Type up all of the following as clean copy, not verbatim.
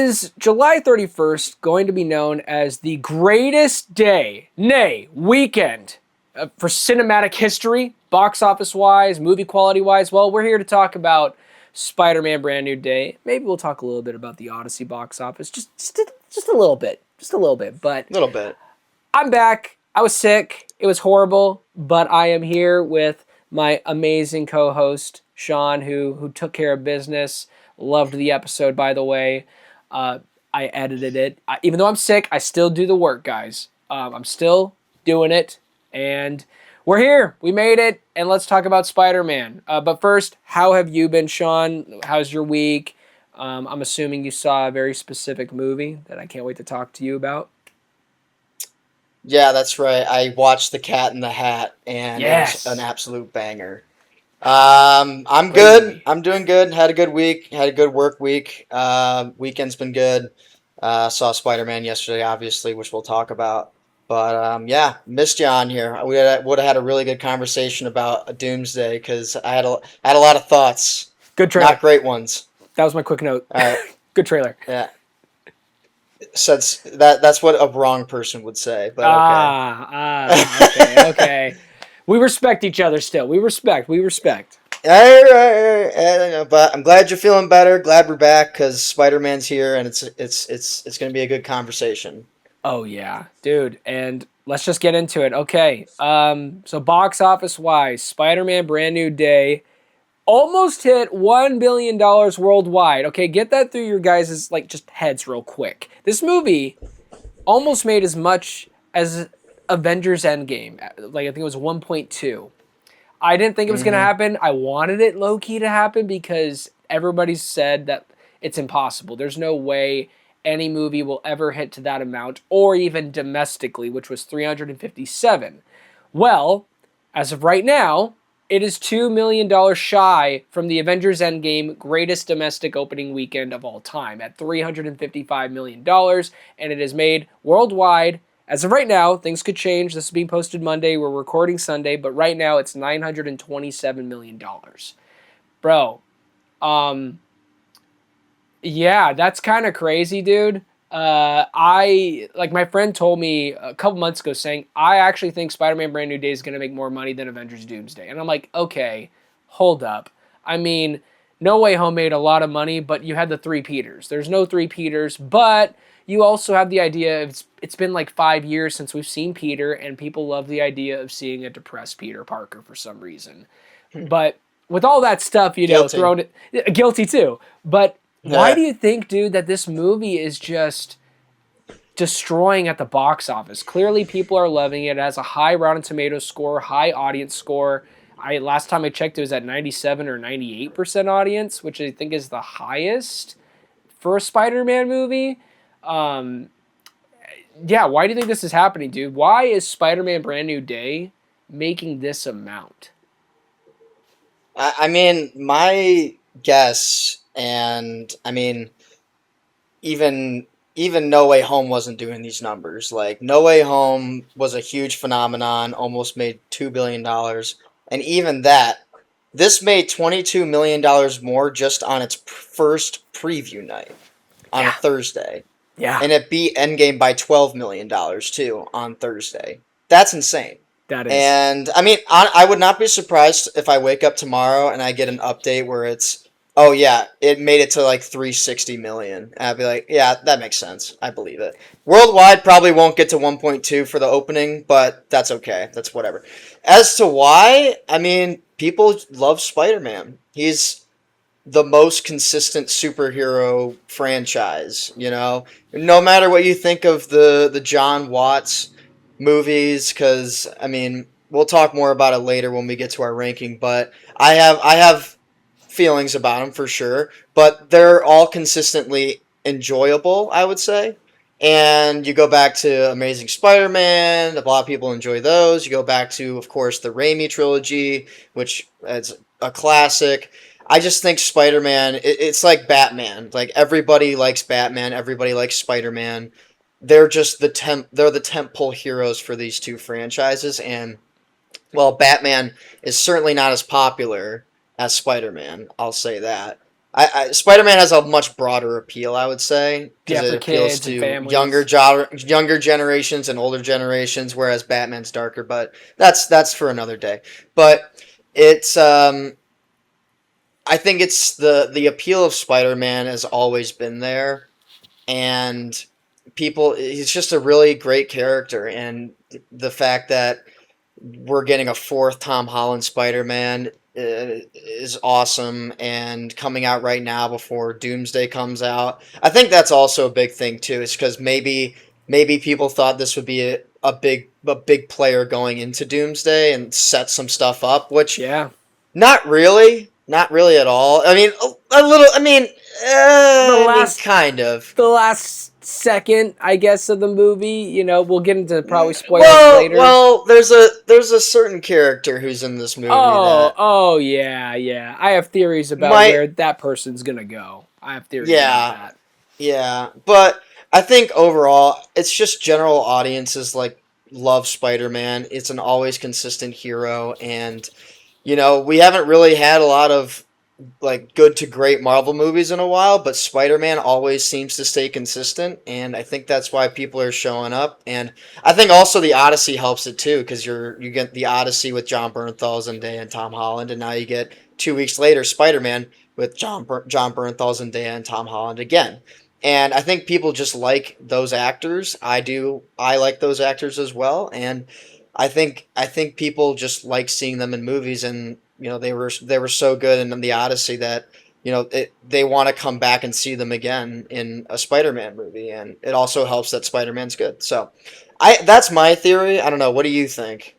Is July 31st going to be known as the greatest day, nay, weekend for cinematic history, box office wise, movie quality wise? Well, we're here to talk about Spider-Man Brand New Day. Maybe we'll talk a little bit about the Odyssey box office, just a little bit, But a little bit. I'm back. I was sick. It was horrible, but I am here with my amazing co-host Sean, who took care of business. Loved the episode, by the way. I edited it. Even though I'm sick, I still do the work, guys. I'm still doing it, and we're here. We made it, and let's talk about Spider-Man. But first, how have you been, Sean? How's your week? I'm assuming you saw a very specific movie that I can't wait to talk to you about. Yeah, that's right. I watched The Cat in the Hat, and Yes. it was an absolute banger. I'm Great good. movie. I'm doing good. Had a good week. Had a good work week. Weekend's been good. Saw Spider-Man yesterday, obviously, which we'll talk about. But yeah, missed you on here. We would have had a really good conversation about a Doomsday because I had a lot of thoughts. Good trailer. Not great ones. That was my quick note. All right. Good trailer. Yeah. That's what a wrong person would say, but okay. Okay. We respect each other still. We respect. But I'm glad you're feeling better. Glad we're back because Spider-Man's here, and it's going to be a good conversation. Oh yeah, dude. And let's just get into it. Okay. So box office wise, Spider-Man Brand New Day almost hit $1 billion worldwide. Okay, get that through your guys' just heads real quick. This movie almost made as much as Avengers Endgame. I think it was 1.2. I didn't think it was going to happen. I wanted it low-key to happen because everybody said that it's impossible. There's no way any movie will ever hit to that amount, or even domestically, which was 357. Well, as of right now, it is $2 million shy from the Avengers Endgame greatest domestic opening weekend of all time at $355 million, and it is made worldwide. As of right now, things could change. This is being posted Monday. We're recording Sunday, but right now it's $927 million. Bro, yeah, that's kind of crazy, dude. My friend told me a couple months ago saying, I actually think Spider-Man Brand New Day is going to make more money than Avengers Doomsday. And I'm like, okay, hold up. I mean, No Way Home made a lot of money, but you had the Three Peters. There's no Three Peters, but you also have the idea of it's been like 5 years since we've seen Peter, and people love the idea of seeing a depressed Peter Parker for some reason. But with all that stuff, Guilty. thrown it, guilty too. But why do you think, dude, that this movie is just destroying at the box office? Clearly, people are loving it. It has a high Rotten Tomatoes score, high audience score. Last time I checked, it was at 97 or 98% audience, which I think is the highest for a Spider-Man movie. Yeah, why do you think this is happening, dude? Why is Spider-Man Brand New Day making this amount? I mean, my guess, and I mean, even No Way Home wasn't doing these numbers. Like No Way Home was a huge phenomenon, almost made $2 billion, and even that, this made $22 million more just on its first preview night on a Thursday. Yeah, And it beat Endgame by $12 million too on Thursday. That's insane. that is. And I mean, I would not be surprised if I wake up tomorrow and I get an update where it's, oh yeah, it made it to like 360 million. And I'd be like, yeah, that makes sense. I believe it. Worldwide probably won't get to 1.2 for the opening, but that's okay. That's whatever. As to why, I mean, people love Spider-Man. He's the most consistent superhero franchise, No matter what you think of the John Watts movies, because I mean, we'll talk more about it later when we get to our ranking, but I have feelings about them for sure, but they're all consistently enjoyable, I would say. And you go back to Amazing Spider-Man, a lot of people enjoy those. You go back to, of course, the Raimi trilogy, which is a classic. I just think Spider-Man, it's like Batman. Like, everybody likes Batman, everybody likes Spider-Man. They're just the tentpole heroes for these two franchises, and well, Batman is certainly not as popular as Spider-Man. I'll say that. Spider-Man has a much broader appeal, I would say, because Yeah, it for appeals kids and to families. younger generations and older generations, whereas Batman's darker. But that's for another day. But it's I think it's the appeal of Spider-Man has always been there, and people he's just a really great character, and the fact that we're getting a fourth Tom Holland Spider-Man is awesome, and coming out right now before Doomsday comes out. I think that's also a big thing too. Is because maybe people thought this would be a big player going into Doomsday and set some stuff up, which Yeah. not really at all. I mean, a little. The I mean, last kind of. the last second, I guess, of the movie, we'll get into probably spoilers later. Well, there's a certain character who's in this movie Oh, that oh yeah, yeah. I have theories about might, where that person's gonna go. I have theories about yeah, that. yeah, but I think overall, it's just general audiences love Spider-Man. It's an always consistent hero, and we haven't really had a lot of good to great Marvel movies in a while, but Spider-Man always seems to stay consistent, and I think that's why people are showing up. And I think also the Odyssey helps it too, because you get the Odyssey with John Bernthal, Zendaya, and Tom Holland, and now you get 2 weeks later Spider-Man with John Bernthal, Zendaya, and Tom Holland again. And I think people just like those actors. I do. I like those actors as well, and I think people just like seeing them in movies, and they were so good in the Odyssey that they want to come back and see them again in a Spider-Man movie, and it also helps that Spider-Man's good. So, that's my theory. I don't know. What do you think?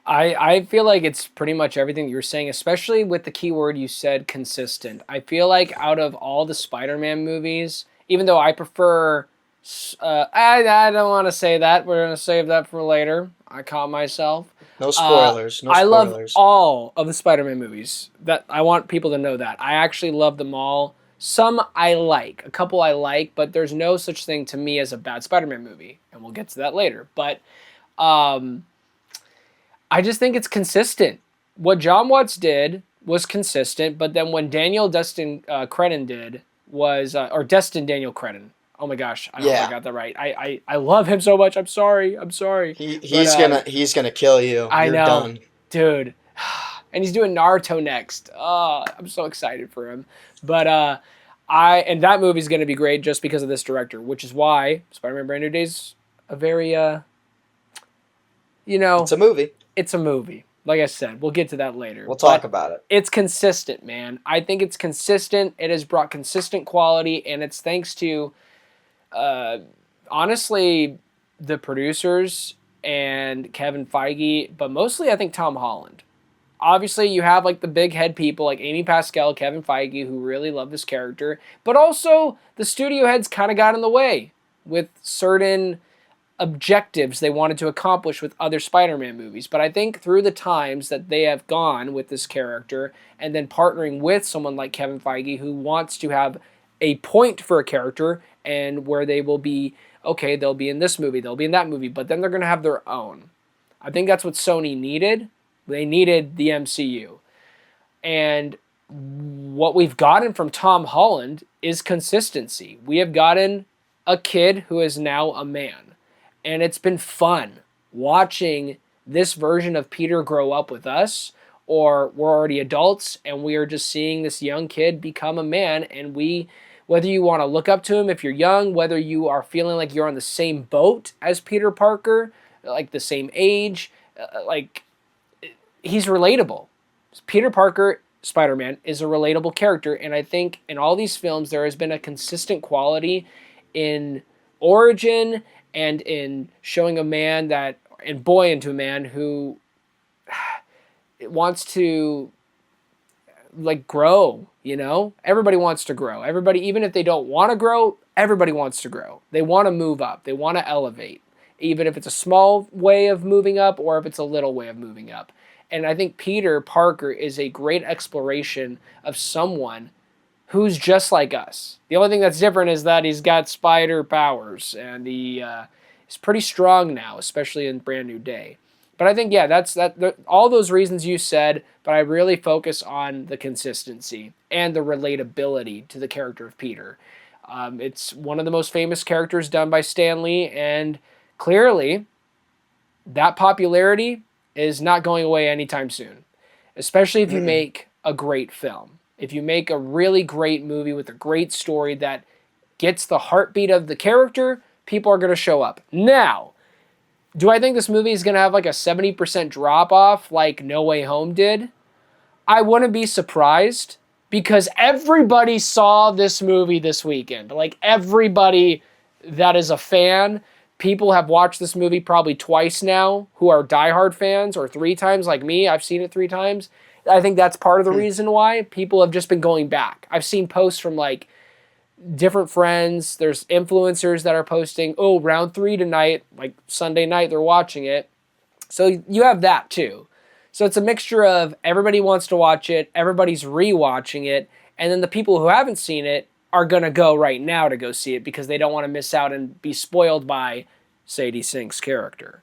I feel like it's pretty much everything you're saying, especially with the keyword you said, consistent. I feel like out of all the Spider-Man movies, even though I prefer, I don't want to say that. We're gonna save that for later. I caught myself. No spoilers. No I love spoilers. all of the Spider-Man movies. That I want people to know that I actually love them all. Some I like, a couple I like, but there's no such thing to me as a bad Spider-Man movie, and we'll get to that later. But um, I just think it's consistent. What John Watts did was consistent, but then when Daniel Destin Cretton did was, or Destin Daniel Cretton. Oh my gosh, I hope I Yeah, got that right. I love him so much. I'm sorry. I'm sorry. he But he's gonna kill you. I You're know, done. dude. And he's doing Naruto next. I'm so excited for him. But and that movie's gonna be great just because of this director, which is why Spider-Man Brand New Day's a very you It's know, a movie. it's a movie. Like I said, we'll get to that later. We'll talk But about it. it's consistent, man. I think it's consistent. It has brought consistent quality, and it's thanks to, uh, honestly, the producers and Kevin Feige, but mostly I think Tom Holland. Obviously, you have like the big head people like Amy Pascal, Kevin Feige, who really love this character, but also the studio heads kind of got in the way with certain objectives they wanted to accomplish with other Spider-Man movies. But I think through the times that they have gone with this character and then partnering with someone like Kevin Feige who wants to have a point for a character and where they will be okay, they'll be in this movie, they'll be in that movie, but then they're going to have their own. I think that's what Sony needed. They needed the MCU. And what we've gotten from Tom Holland is consistency. We have gotten a kid who is now a man. And it's been fun watching this version of Peter grow up with us, or we're already adults and we are just seeing this young kid become a man. And whether you want to look up to him if you're young, whether you are feeling like you're on the same boat as Peter Parker, like the same age, like he's relatable. Peter Parker, Spider Man, is a relatable character, and I think in all these films there has been a consistent quality in origin and in showing a man that and boy into a man who wants to like grow. Everybody wants to grow. Everybody, even if they don't want to grow, everybody wants to grow. They want to move up. They want to elevate, even if it's a small way of moving up or if it's a little way of moving up. And I think Peter Parker is a great exploration of someone who's just like us. The only thing that's different is that he's got spider powers and he's pretty strong now, especially in Brand New Day. But I think, yeah, all those reasons you said, but I really focus on the consistency and the relatability to the character of Peter. It's one of the most famous characters done by Stan Lee, and clearly that popularity is not going away anytime soon, especially if you Mm-mm. make a great film. If you make a really great movie with a great story that gets the heartbeat of the character, people are going to show up. Now, do I think this movie is going to have like a 70% drop off like No Way Home did? I wouldn't be surprised because everybody saw this movie this weekend. Like everybody that is a fan, people have watched this movie probably twice now who are diehard fans, or three times like me. I've seen it three times. I think that's part of the reason why people have just been going back. I've seen posts from like different friends. There's influencers that are posting, oh, round three tonight, like Sunday night, they're watching it. So you have that too. So it's a mixture of everybody wants to watch it, everybody's rewatching it, and then the people who haven't seen it are going to go right now to go see it because they don't want to miss out and be spoiled by Sadie Sink's character.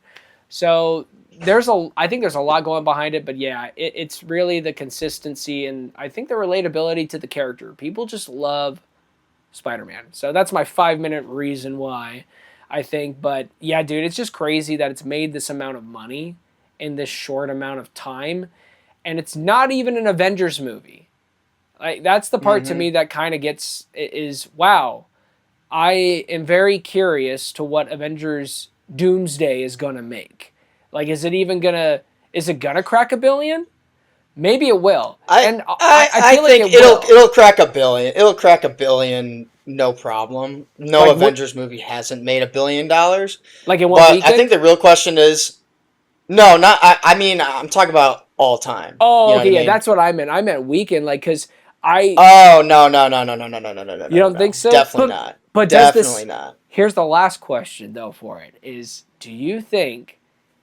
So I think there's a lot going behind it, but yeah, it's really the consistency and I think the relatability to the character. People just love Spider-Man. So that's my 5-minute reason why I think. But yeah, dude, it's just crazy that it's made this amount of money in this short amount of time. And it's not even an Avengers movie. Like that's the part to Mm-hmm. me that kind of gets is wow. I am very curious to what Avengers Doomsday is gonna make. Like, is it gonna crack a billion? Maybe it will. I And I I I feel like think it will. it'll crack a billion. It'll crack a billion, no problem. No Like what Avengers movie hasn't made $1 billion. like in one But I think weekend? the real question is no, not I mean I'm talking about all time. You Oh, know what okay, I yeah, mean? that's what I meant. I meant weekend, like, cause I, Oh no no no no no no no no no no you no don't think no. so? Definitely not. But does Definitely this? not. Here's the last question though for it is: do you think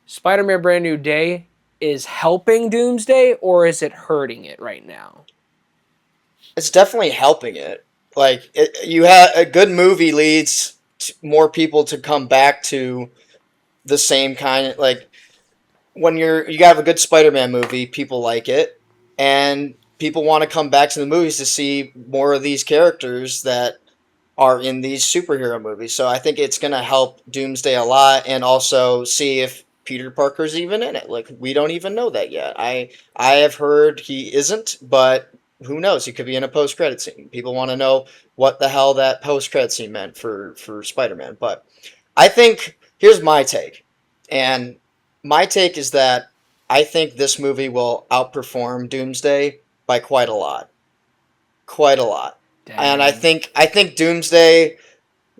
Spider-Man: Brand New Day is helping Doomsday or is it hurting it right now? It's definitely helping it. Like you have a good movie leads more people to come back to the same kind of like when you have a good Spider-Man movie, people like it, and people want to come back to the movies to see more of these characters that are in these superhero movies. So I think it's gonna help Doomsday a lot, and also see if Peter Parker's even in it. Like we don't even know that yet. I have heard he isn't, but who knows? He could be in a post-credit scene. People want to know what the hell that post-credit scene meant for Spider-Man. But I think here's my take, and my take is that I think this movie will outperform Doomsday by quite a lot, quite a lot. And I Dang. think I think Doomsday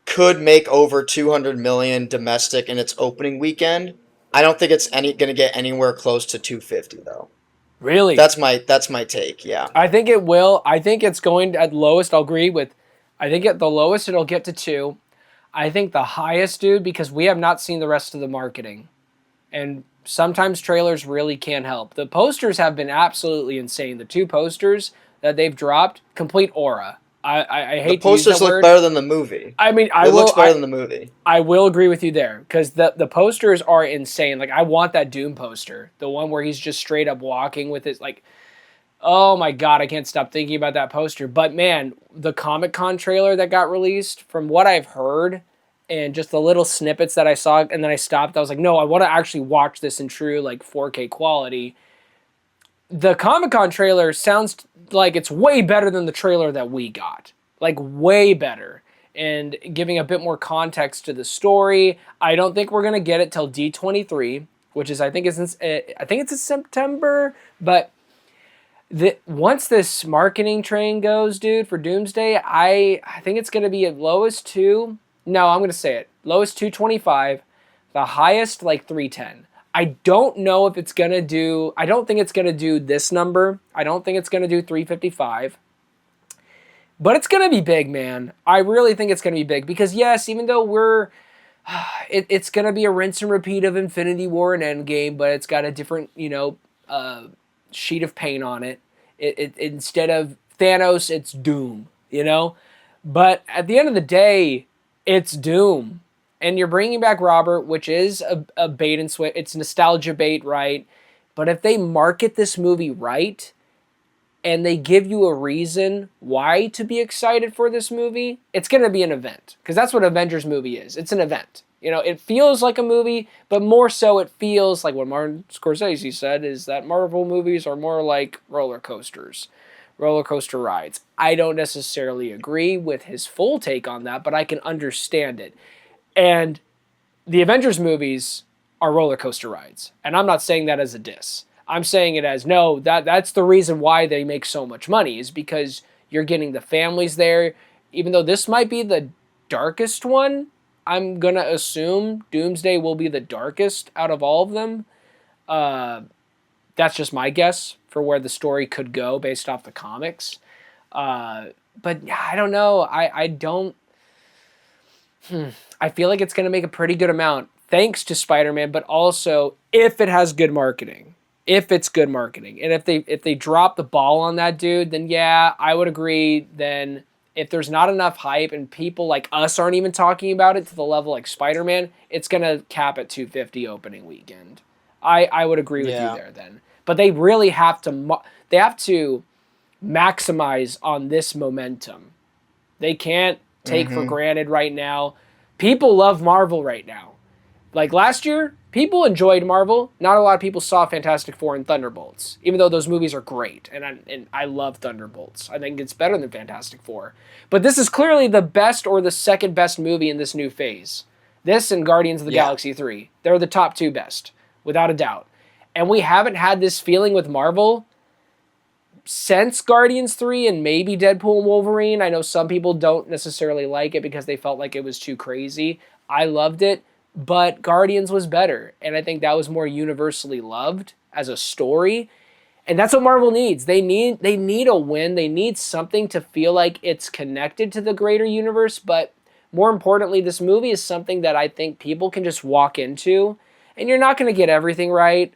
could make over 200 million domestic in its opening weekend. I don't think it's any going to get anywhere close to 250 though. Really? That's my take. Yeah. I think it will. I think it's going to, at lowest, I'll agree with, I think at the lowest it'll get to 2. I think the highest, dude, because we have not seen the rest of the marketing. And sometimes trailers really can't help. The posters have been absolutely insane. The 2 posters that they've dropped, complete aura. I The hate to use that posters look word. better than the movie. I mean, It looks better than the movie. I will agree with you there because the posters are insane. Like I want that Doom poster, the one where he's just straight up walking with his like. Oh my god, I can't stop thinking about that poster. But man, the Comic Con trailer that got released, from what I've heard, and just the little snippets that I saw, and then I stopped. I was like, no, I want to actually watch this in true like 4K quality. The Comic Con trailer sounds like it's way better than the trailer that we got. Like way better. And giving a bit more context to the story. I don't think we're gonna get it till D23, which is I think it's in September, but once this marketing train goes, dude, for Doomsday, I think it's gonna be at lowest 2. No, I'm gonna say it. Lowest 225, the highest like 310. I don't know if it's gonna do. I don't think it's gonna do this number. I don't think it's gonna do 355. But it's gonna be big, man. I really think it's gonna be big because yes, even though it's gonna be a rinse and repeat of Infinity War and Endgame, but it's got a different, sheet of paint on it. It instead of Thanos, it's Doom. But at the end of the day, it's Doom. And you're bringing back Robert, which is a bait and switch. It's nostalgia bait, right? But if they market this movie right and they give you a reason why to be excited for this movie, it's going to be an event. Because that's what Avengers movie is. It's an event. You know, it feels like a movie, but more so it feels like what Martin Scorsese said is that Marvel movies are more like roller coasters, roller coaster rides. I don't necessarily agree with his full take on that, but I can understand it. And the Avengers movies are roller coaster rides. And I'm not saying that as a diss. I'm saying it as no, that's the reason why they make so much money is because you're getting the families there. Even though this might be the darkest one, I'm going to assume Doomsday will be the darkest out of all of them. That's just my guess for where the story could go based off the comics. But yeah, I don't know. I don't. I feel like it's going to make a pretty good amount thanks to Spider-Man, but also if it has good marketing. If it's good marketing. And if they drop the ball on that dude, then yeah, I would agree. Then if there's not enough hype and people like us aren't even talking about it to the level like Spider-Man, it's going to cap at 250 opening weekend. I would agree with you Yeah. there then. But they really have to maximize on this momentum. They can't take for Mm-hmm. granted right now. People love Marvel right now. Like last year, people enjoyed Marvel. Not a lot of people saw Fantastic Four and Thunderbolts, even though those movies are great. And I love Thunderbolts. I think it's better than Fantastic Four. But this is clearly the best or the second best movie in this new phase. This and Guardians of the Yeah. Galaxy 3. They're the top two best, without a doubt. And we haven't had this feeling with Marvel since Guardians 3 and maybe Deadpool and Wolverine. I know some people don't necessarily like it because they felt like it was too crazy. I loved it, but Guardians was better. And I think that was more universally loved as a story. And that's what Marvel needs. They need a win. They need something to feel like it's connected to the greater universe, but more importantly, this movie is something that I think people can just walk into. And you're not going to get everything right,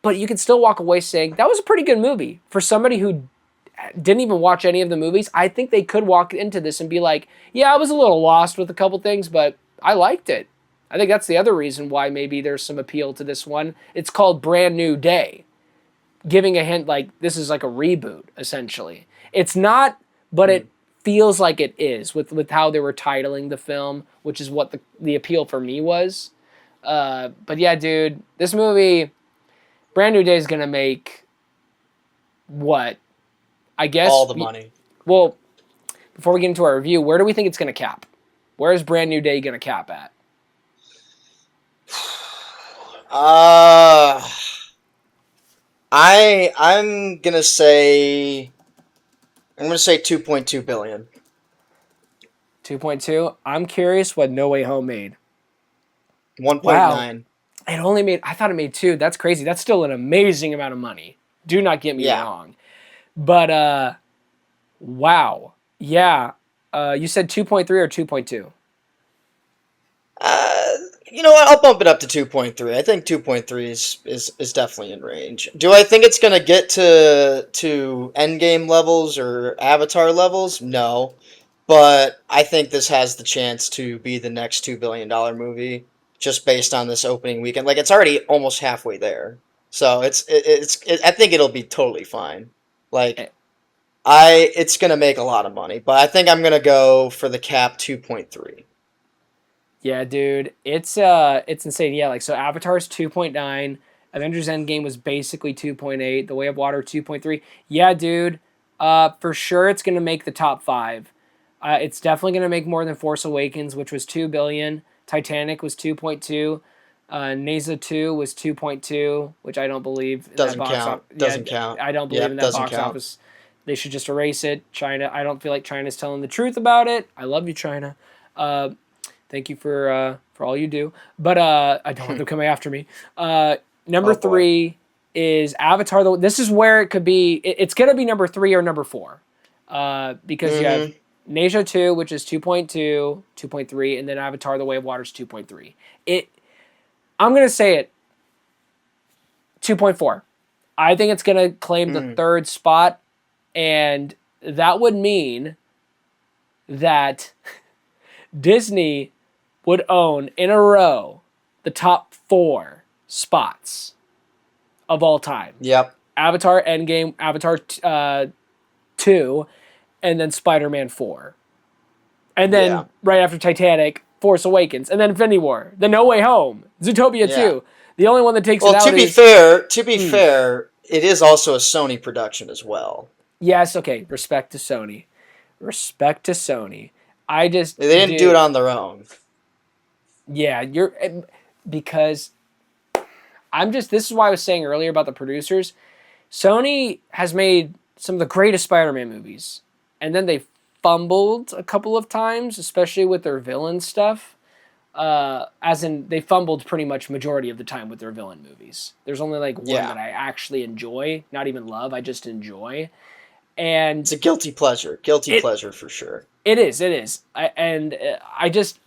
but you can still walk away saying that was a pretty good movie for somebody who didn't even watch any of the movies. I think they could walk into this and be like, yeah, I was a little lost with a couple things, but I liked it. I think that's the other reason why maybe there's some appeal to this one. It's called Brand New Day, giving a hint like this is like a reboot essentially. It's not, but it feels like it is with how they were titling the film, which is what the appeal for me was. But yeah, dude, this movie Brand New Day is going to make what? I guess. All the money. Well, before we get into our review, where do we think it's going to cap? Where is Brand New Day going to cap at? I'm gonna say 2.2 billion. 2.2. I'm curious what No Way Home made. 1.9. It only made. I thought it made 2. That's crazy. That's still an amazing amount of money. Do not get me Yeah. wrong. But wow. Yeah. You said 2.3 or 2.2? You know what? I'll bump it up to 2.3. I think 2.3 is definitely in range. Do I think it's gonna get to Endgame levels or Avatar levels? No, but I think this has the chance to be the next $2 billion movie just based on this opening weekend. Like it's already almost halfway there, so I think it'll be totally fine. Like it's gonna make a lot of money, but I think I'm gonna go for the cap 2.3. Yeah, dude, it's insane. Yeah, like so Avatar's 2.9, Avengers Endgame was basically 2.8, The Way of Water 2.3. Yeah, dude, for sure it's gonna make the top 5. It's definitely gonna make more than Force Awakens, which was 2 billion. Titanic was 2.2. NASA 2 was 2.2, which I don't believe in Doesn't that box count. office. Doesn't Yeah, count. I don't believe in Yep, that doesn't box count. office. They should just erase it. China, I don't feel like China's telling the truth about it. I love you, China. Thank you for all you do, but I don't want them coming after me. Number Oh, boy. 3 is Avatar. This is where it could be. It's gonna be number 3 or number 4, because you have Nasia 2, which is 2.2, 2.3, and then Avatar: The Way of Water is 2.3. I'm gonna say it 2.4. I think it's gonna claim the third spot, and that would mean that Disney would own in a row the top four spots of all time. Yep. Avatar Endgame, Avatar 2, and then Spider-Man 4. And Yeah. then right after Titanic, Force Awakens, and then Infinity War, then No Way Home, Zootopia Yeah. 2. The only one that takes it Well, out to be is fair, it is also a Sony production as well. yes, okay, respect to Sony. Respect to Sony. I just They didn't do it do on their own. yeah, you're because I'm just this is why I was saying earlier about the producers. Sony has made some of the greatest Spider-Man movies, and then they fumbled a couple of times, especially with their villain stuff. As in, they fumbled pretty much majority of the time with their villain movies. There's only like one Yeah. that I actually enjoy, not even love. I just enjoy, and It's a guilty pleasure. Guilty it pleasure for sure. it is. I just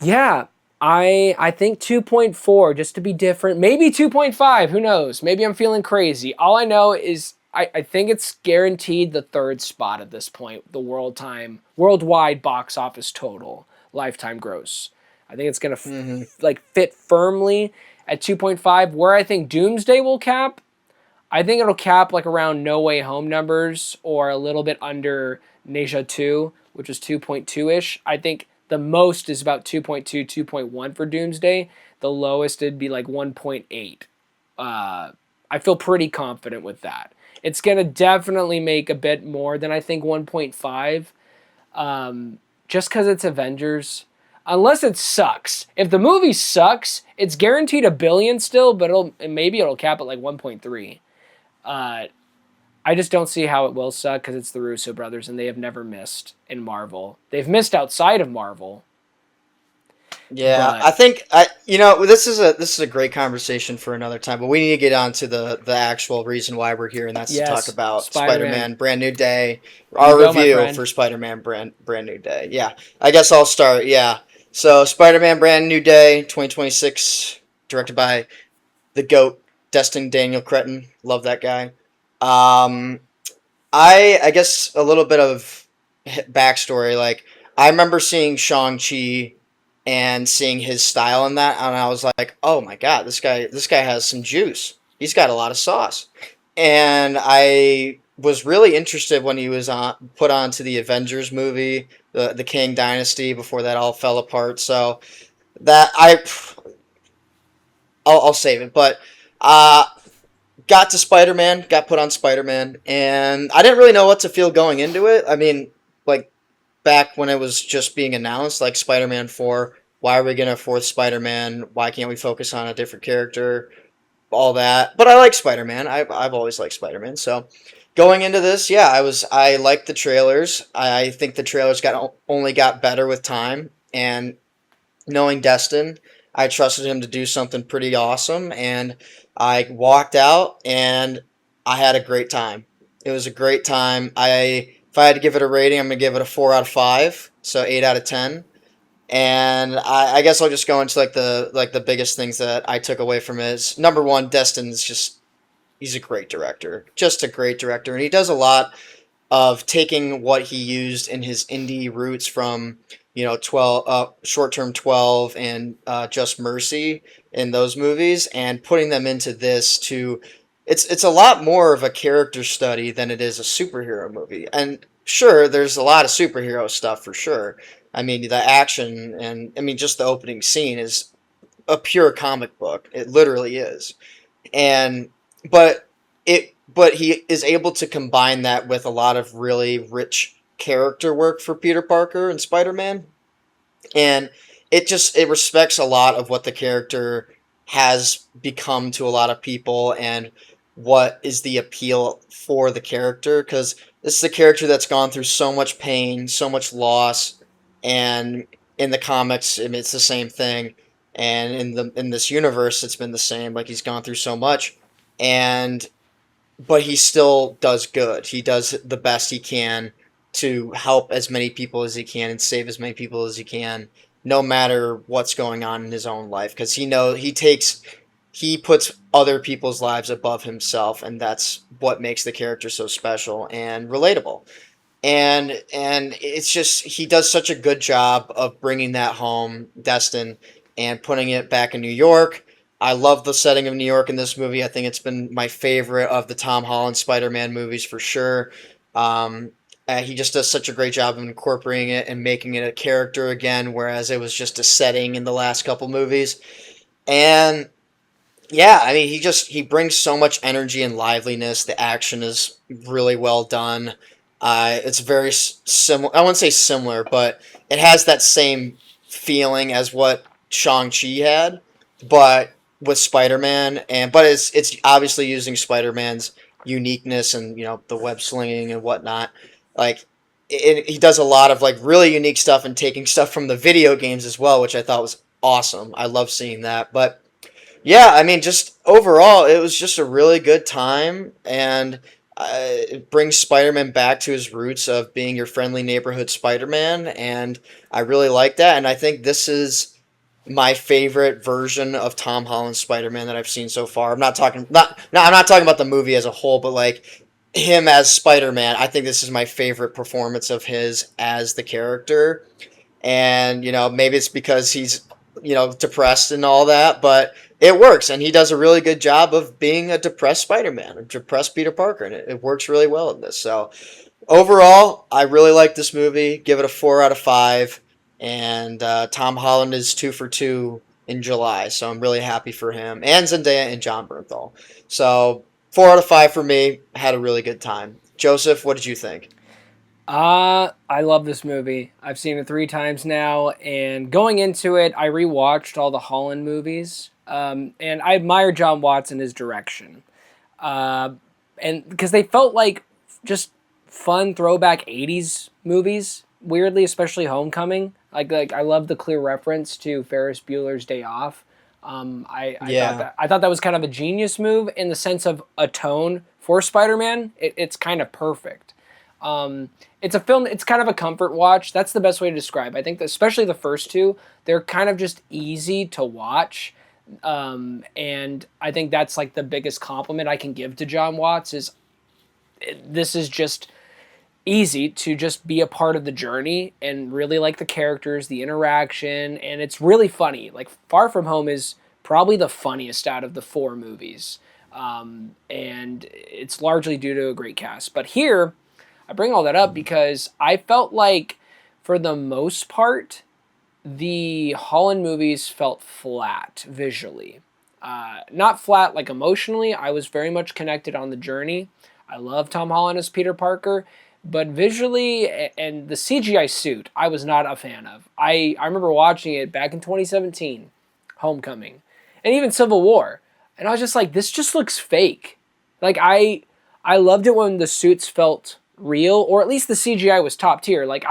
yeah. I think 2.4 just to be different. Maybe 2.5, who knows? Maybe I'm feeling crazy. All I know is I think it's guaranteed the third spot at this point, the worldwide box office total, lifetime gross. I think it's going to Hmm. like fit firmly at 2.5 where I think Doomsday will cap. I think it'll cap like around No Way Home numbers or a little bit under Neja 2, which is 2.2-ish. I think the most is about 2.2, 2.1 for Doomsday. The lowest it'd be like 1.8. I feel pretty confident with that. It's going to definitely make a bit more than I think 1.5 just because it's Avengers. Unless it sucks. If the movie sucks, it's guaranteed a billion still, but maybe it'll cap at like 1.3. Uh, I just don't see how it will suck because it's the Russo brothers and they have never missed in Marvel. They've missed outside of Marvel, Yeah, but I think this is a great conversation for another time, but we need to get on to the actual reason why we're here, and that's to talk yes, about Spider Man. Spider-Man Brand New Day, You our go, my review friend. for Spider-Man Brand New Day. Yeah, I guess I'll start. Yeah, so Spider-Man Brand New Day, 2026, directed by the GOAT, Destin Daniel Cretton. Love that guy. Um, I guess a little bit of backstory. Like I remember seeing Shang Chi and seeing his style in that, and I was like, oh my god, this guy has some juice. He's got a lot of sauce, and I was really interested when he was put onto the Avengers movie, the Kang Dynasty, before that all fell apart. So that I'll save it, but uh, got to Spider Man, got put on Spider Man, and I didn't really know what to feel going into it. I mean, like back when it was just being announced, like Spider Man 4, why are we going to fourth Spider Man? Why can't we focus on a different character? All that. But I like Spider Man. I've always liked Spider Man. So going into this, yeah, I liked the trailers. I think the trailers only got better with time. And knowing Destin, I trusted him to do something pretty awesome, and I walked out and I had a great time. It was a great time. If I had to give it a rating, I'm gonna give it a 4 out of 5, so 8 out of 10. And I guess I'll just go into like the biggest things that I took away from it. Is number one, Destin's just he's a great director, just a great director, and he does a lot of taking what he used in his indie roots from 12 short term 12 and Just Mercy in those movies, and putting them into this to it's a lot more of a character study than it is a superhero movie. And sure, there's a lot of superhero stuff for sure. I mean, the action, and I mean just the opening scene is a pure comic book. It literally is. And but but he is able to combine that with a lot of really rich character work for Peter Parker and Spider-Man, and it respects a lot of what the character has become to a lot of people, and what is the appeal for the character, because this is a character that's gone through so much pain, so much loss, and in the comics it's the same thing, and in this universe it's been the same. Like he's gone through so much, and but he still does good. He does the best he can to help as many people as he can and save as many people as he can, no matter what's going on in his own life. Because he puts other people's lives above himself, and that's what makes the character so special and relatable. and it's just he does such a good job of bringing that home, Destin, and putting it back in New York. I love the setting of New York in this movie. I think it's been my favorite of the Tom Holland Spider-Man movies for sure. Um, he just does such a great job of incorporating it and making it a character again, whereas it was just a setting in the last couple movies. And yeah, I mean, he brings so much energy and liveliness. The action is really well done. It's very similar. I wouldn't say similar, but it has that same feeling as what Shang Chi had, but with Spider Man. And but it's obviously using Spider Man's uniqueness and the web slinging and whatnot. Like he does a lot of like really unique stuff and taking stuff from the video games as well, which I thought was awesome. I love seeing that, but. Yeah, I mean, just overall, it was just a really good time, and it brings Spider-Man back to his roots of being your friendly neighborhood Spider-Man, and I really like that. And I think this is my favorite version of Tom Holland's Spider-Man that I've seen so far. I'm not talking about the movie as a whole, but like him as Spider-Man. I think this is my favorite performance of his as the character, and maybe it's because he's depressed and all that, but it works, and he does a really good job of being a depressed Spider-Man, a depressed Peter Parker, and it works really well in this. So overall, I really like this movie. Give it a 4 out of 5, and Tom Holland is 2 for 2 in July, so I'm really happy for him, and Zendaya and John Bernthal. So 4 out of 5 for me. Had a really good time. Joseph, what did you think? I love this movie. I've seen it 3 times now, and going into it, I rewatched all the Holland movies, and I admire John Watts and his direction, uh, and because they felt like just fun throwback '80s movies. Weirdly, especially Homecoming. Like I love the clear reference to Ferris Bueller's Day Off. Yeah. I thought that was kind of a genius move in the sense of a tone for Spider-Man. It's kind of perfect. It's a film. It's kind of a comfort watch. That's the best way to describe. I think that especially the first two, they're kind of just easy to watch, and I think that's like the biggest compliment I can give to John Watts is this is just easy to just be a part of the journey and really like the characters, the interaction, and it's really funny. Like Far From Home is probably the funniest out of the 4 movies, and it's largely due to a great cast. But here I bring all that up because I felt like, for the most part, the Holland movies felt flat visually. Not flat like emotionally. I was very much connected on the journey. I love Tom Holland as Peter Parker, but visually and the CGI suit, I was not a fan of. I remember watching it back in 2017, Homecoming, and even Civil War, and I was just like, this just looks fake. Like I loved it when the suits felt real, or at least the CGI was top tier. Like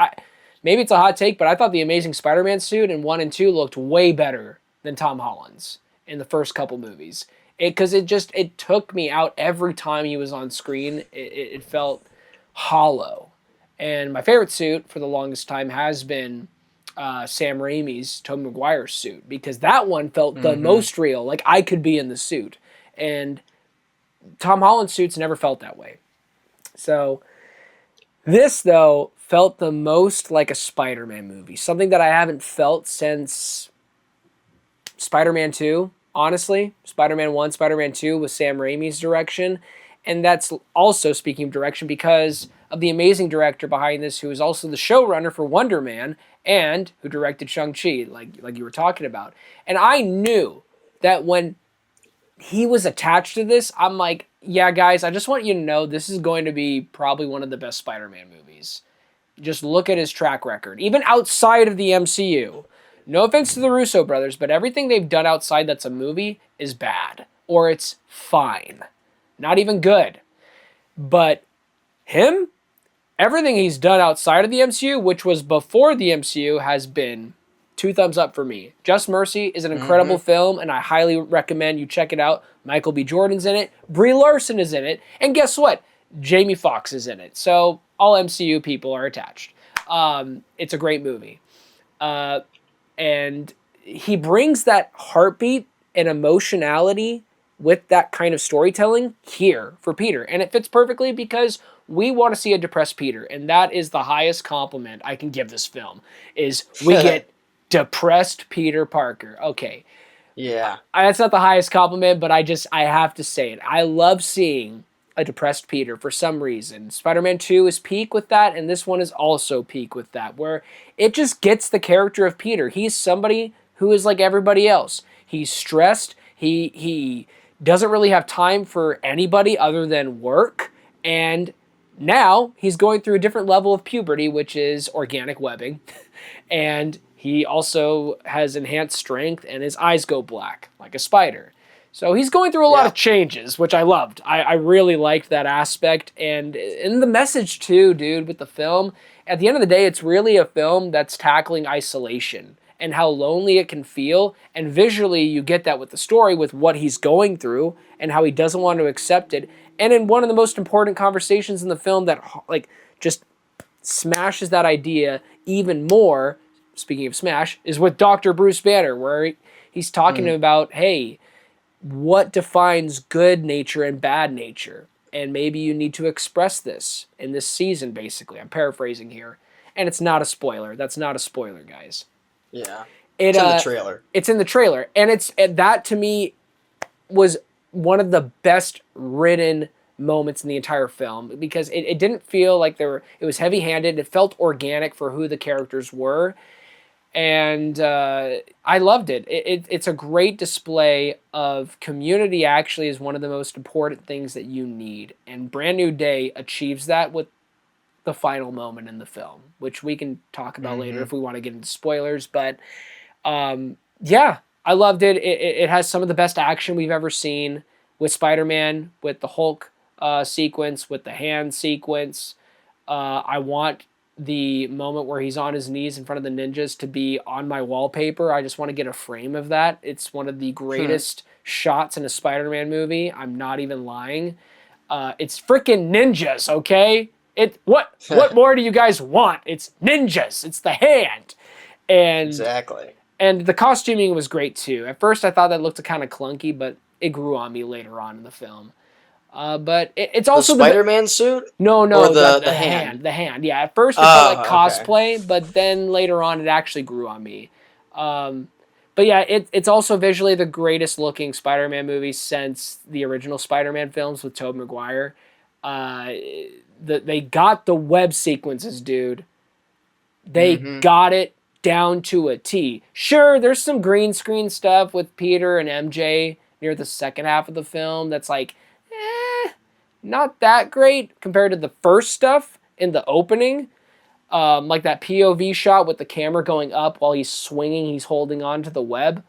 maybe it's a hot take, but I thought the Amazing Spider-Man suit in 1 and 2 looked way better than Tom Holland's in the first couple movies. Because it took me out every time he was on screen. It felt hollow. And my favorite suit for the longest time has been Sam Raimi's Tobey Maguire's suit, because that one felt the Mm-hmm. most real. Like I could be in the suit. And Tom Holland's suits never felt that way. So this, though, felt the most like a Spider-Man movie. Something that I haven't felt since Spider-Man 2, honestly. Spider-Man 1, Spider-Man 2 with Sam Raimi's direction. And that's also, speaking of direction, because of the amazing director behind this, who is also the showrunner for Wonder Man and who directed Shang-Chi, like you were talking about. And I knew that when he was attached to this, I'm like, yeah, guys, I just want you to know this is going to be probably one of the best Spider-Man movies. Just look at his track record, even outside of the MCU. No offense to the Russo brothers, but everything they've done outside that's a movie is bad, or it's fine. Not even good. But him, everything he's done outside of the MCU, which was before the MCU, has been 2 thumbs up for me. Just Mercy is an incredible Mm-hmm. film, and I highly recommend you check it out. Michael B. Jordan's in it, Brie Larson is in it, and guess what? Jamie Foxx is in it. So all MCU people are attached. It's a great movie. And he brings that heartbeat and emotionality with that kind of storytelling here for Peter. And it fits perfectly because we want to see a depressed Peter. And that is the highest compliment I can give this film is we get depressed Peter Parker. Okay. Yeah. That's not the highest compliment, but I have to say it. I love seeing a depressed Peter for some reason. Spider-Man 2 is peak with that, and this one is also peak with that, where it just gets the character of Peter. He's somebody who is like everybody else. He's stressed. He doesn't really have time for anybody other than work, and now he's going through a different level of puberty, which is organic webbing. And he also has enhanced strength and his eyes go black like a spider. So he's going through a lot Yeah. of changes, which I loved. I really liked that aspect. And in the message too, dude, with the film, at the end of the day, it's really a film that's tackling isolation and how lonely it can feel. And visually, you get that with the story, with what he's going through and how he doesn't want to accept it. And in one of the most important conversations in the film that like just smashes that idea even more, speaking of smash, is with Dr. Bruce Banner, where he's talking about, hey, what defines good nature and bad nature? And maybe you need to express this in this season, basically. I'm paraphrasing here. And it's not a spoiler. That's not a spoiler, guys. Yeah. It, It's in the trailer. It's in the trailer. And that, to me, was one of the best written moments in the entire film because it didn't feel like it was heavy-handed. It felt organic for who the characters were. And I loved it. It's a great display of community. Actually is one of the most important things that you need. And Brand New Day achieves that with the final moment in the film, which we can talk about later if we want to get into spoilers. But yeah, I loved it. It has some of the best action we've ever seen with Spider-Man, with the Hulk sequence, with the hand sequence. I want the moment where he's on his knees in front of the ninjas to be on my wallpaper. I just want to get a frame of that. It's one of the greatest shots in a Spider-Man movie. I'm not even lying. It's freaking ninjas, okay? What more do you guys want? It's ninjas. It's the hand. And Exactly. and the costuming was great too. At first I thought that looked kind of clunky, but it grew on me later on in the film. But it's The also Spider-Man suit? no, Or the the hand? The hand. Yeah, at first it felt like Okay. cosplay, but then later on it actually grew on me. But yeah, it's also visually the greatest looking Spider-Man movie since the original Spider-Man films with Tobey Maguire. They got the web sequences, dude. They got it down to a T. Sure, there's some green screen stuff with Peter and MJ near the second half of the film that's like, not that great compared to the first stuff in the opening. Like that POV shot with the camera going up while he's swinging, he's holding on to the web.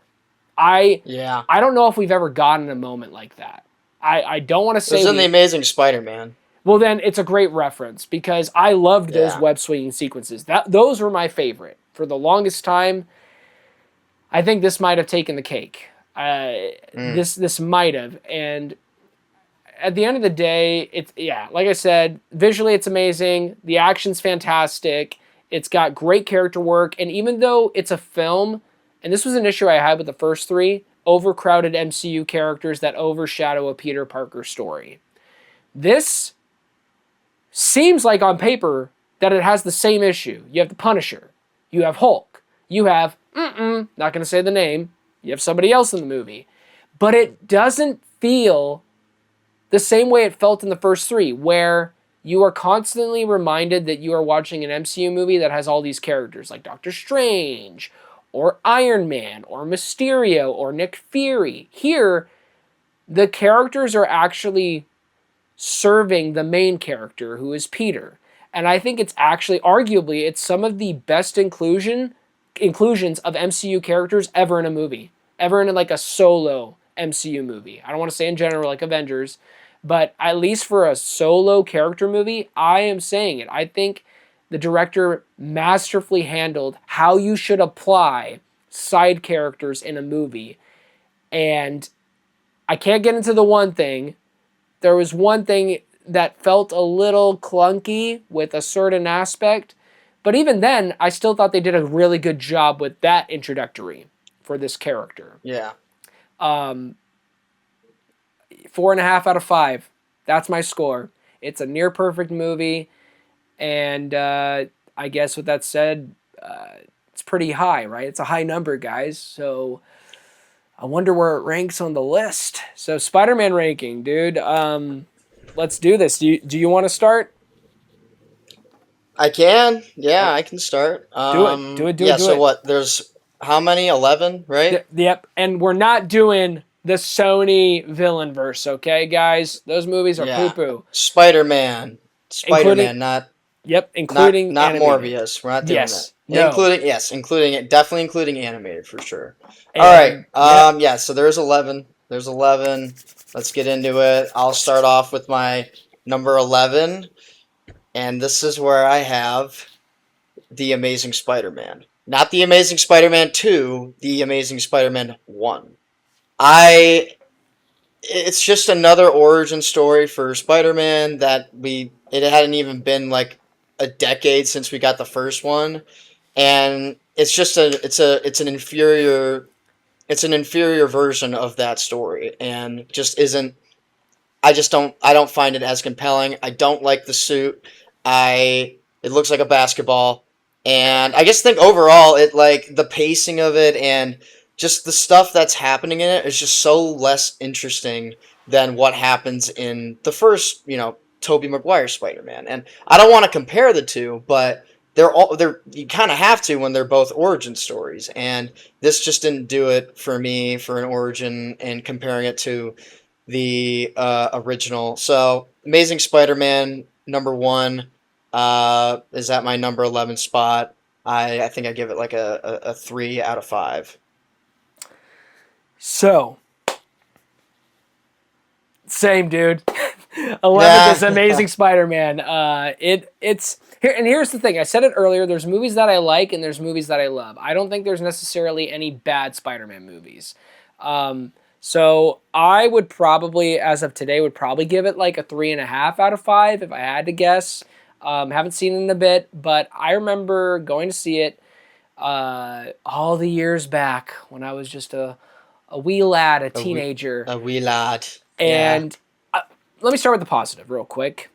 Yeah. I don't know if we've ever gotten a moment like that. I don't want to It was say in The Amazing Spider-Man. well, then it's a great reference because I loved those Yeah. web swinging sequences. Those were my favorite for the longest time. I think this might have taken the cake. This might have, and at the end of the day, it's like I said, visually it's amazing. The action's fantastic. It's got great character work, and even though it's a film, and this was an issue I had with the first three, overcrowded MCU characters that overshadow a Peter Parker story. This seems like on paper that it has the same issue. You have the Punisher. You have Hulk. You have, not going to say the name. You have somebody else in the movie. But it doesn't feel the same way it felt in the first three, where you are constantly reminded that you are watching an MCU movie that has all these characters like Doctor Strange or Iron Man or Mysterio or Nick Fury. Here, the characters are actually serving the main character, who is Peter. And I think it's actually, arguably, it's some of the best inclusions of MCU characters ever in a movie. Ever in like a solo MCU movie. I don't want to say in general like Avengers, but at least for a solo character movie, I am saying it. I think the director masterfully handled how you should apply side characters in a movie. And I can't get into the one thing. There was one thing that felt a little clunky with a certain aspect, but even then, I still thought they did a really good job with that introductory for this character. Yeah. 4.5 out of 5. That's my score. It's a near perfect movie, and I guess with that said, it's pretty high, right? It's a high number, guys. So I wonder where it ranks on the list. So Spider-Man ranking, dude. Let's do this. Do you want to start? I can. Yeah, Oh, I can start. do it. Do it. Do it. Yeah, Do so it. what? There's how many? 11, right? Yep. And we're not doing the Sony villain verse, okay, guys? Those movies are poo Yeah. poo. Spider-Man. Including, Spider-Man, not yep, not including not animated. Morbius. We're not doing that. Yes. No. Including it, definitely including animated for sure. All right. And yep. Yeah, so there's 11. There's 11. Let's get into it. I'll start off with my number 11, and this is where I have The Amazing Spider-Man. Not The Amazing Spider-Man 2, The Amazing Spider-Man 1. I it's just another origin story for Spider-Man that it hadn't even been like a decade since we got the first one, and it's just it's an inferior version of that story, and just isn't. I don't find it as compelling. I don't like the suit. I It looks like a basketball, and I just think overall it like the pacing of it and just the stuff that's happening in it is just so less interesting than what happens in the first, Tobey Maguire Spider-Man. And I don't want to compare the two, but they're you kind of have to when they're both origin stories, and this just didn't do it for me for an origin and comparing it to the original. So Amazing Spider-Man number one is at my number 11 spot. I think I give it like a 3 out of 5. So same, dude. 11th is Yeah. Amazing Spider-Man. It's here, and here's the thing. I said it earlier. There's movies that I like, and there's movies that I love. I don't think there's necessarily any bad Spider-Man movies. So I would probably, as of today, would probably give it like a 3.5 out of 5 if I had to guess. Haven't seen it in a bit, but I remember going to see it all the years back when I was just a wee lad, a teenager. A wee lad. Yeah. And let me start with the positive real quick.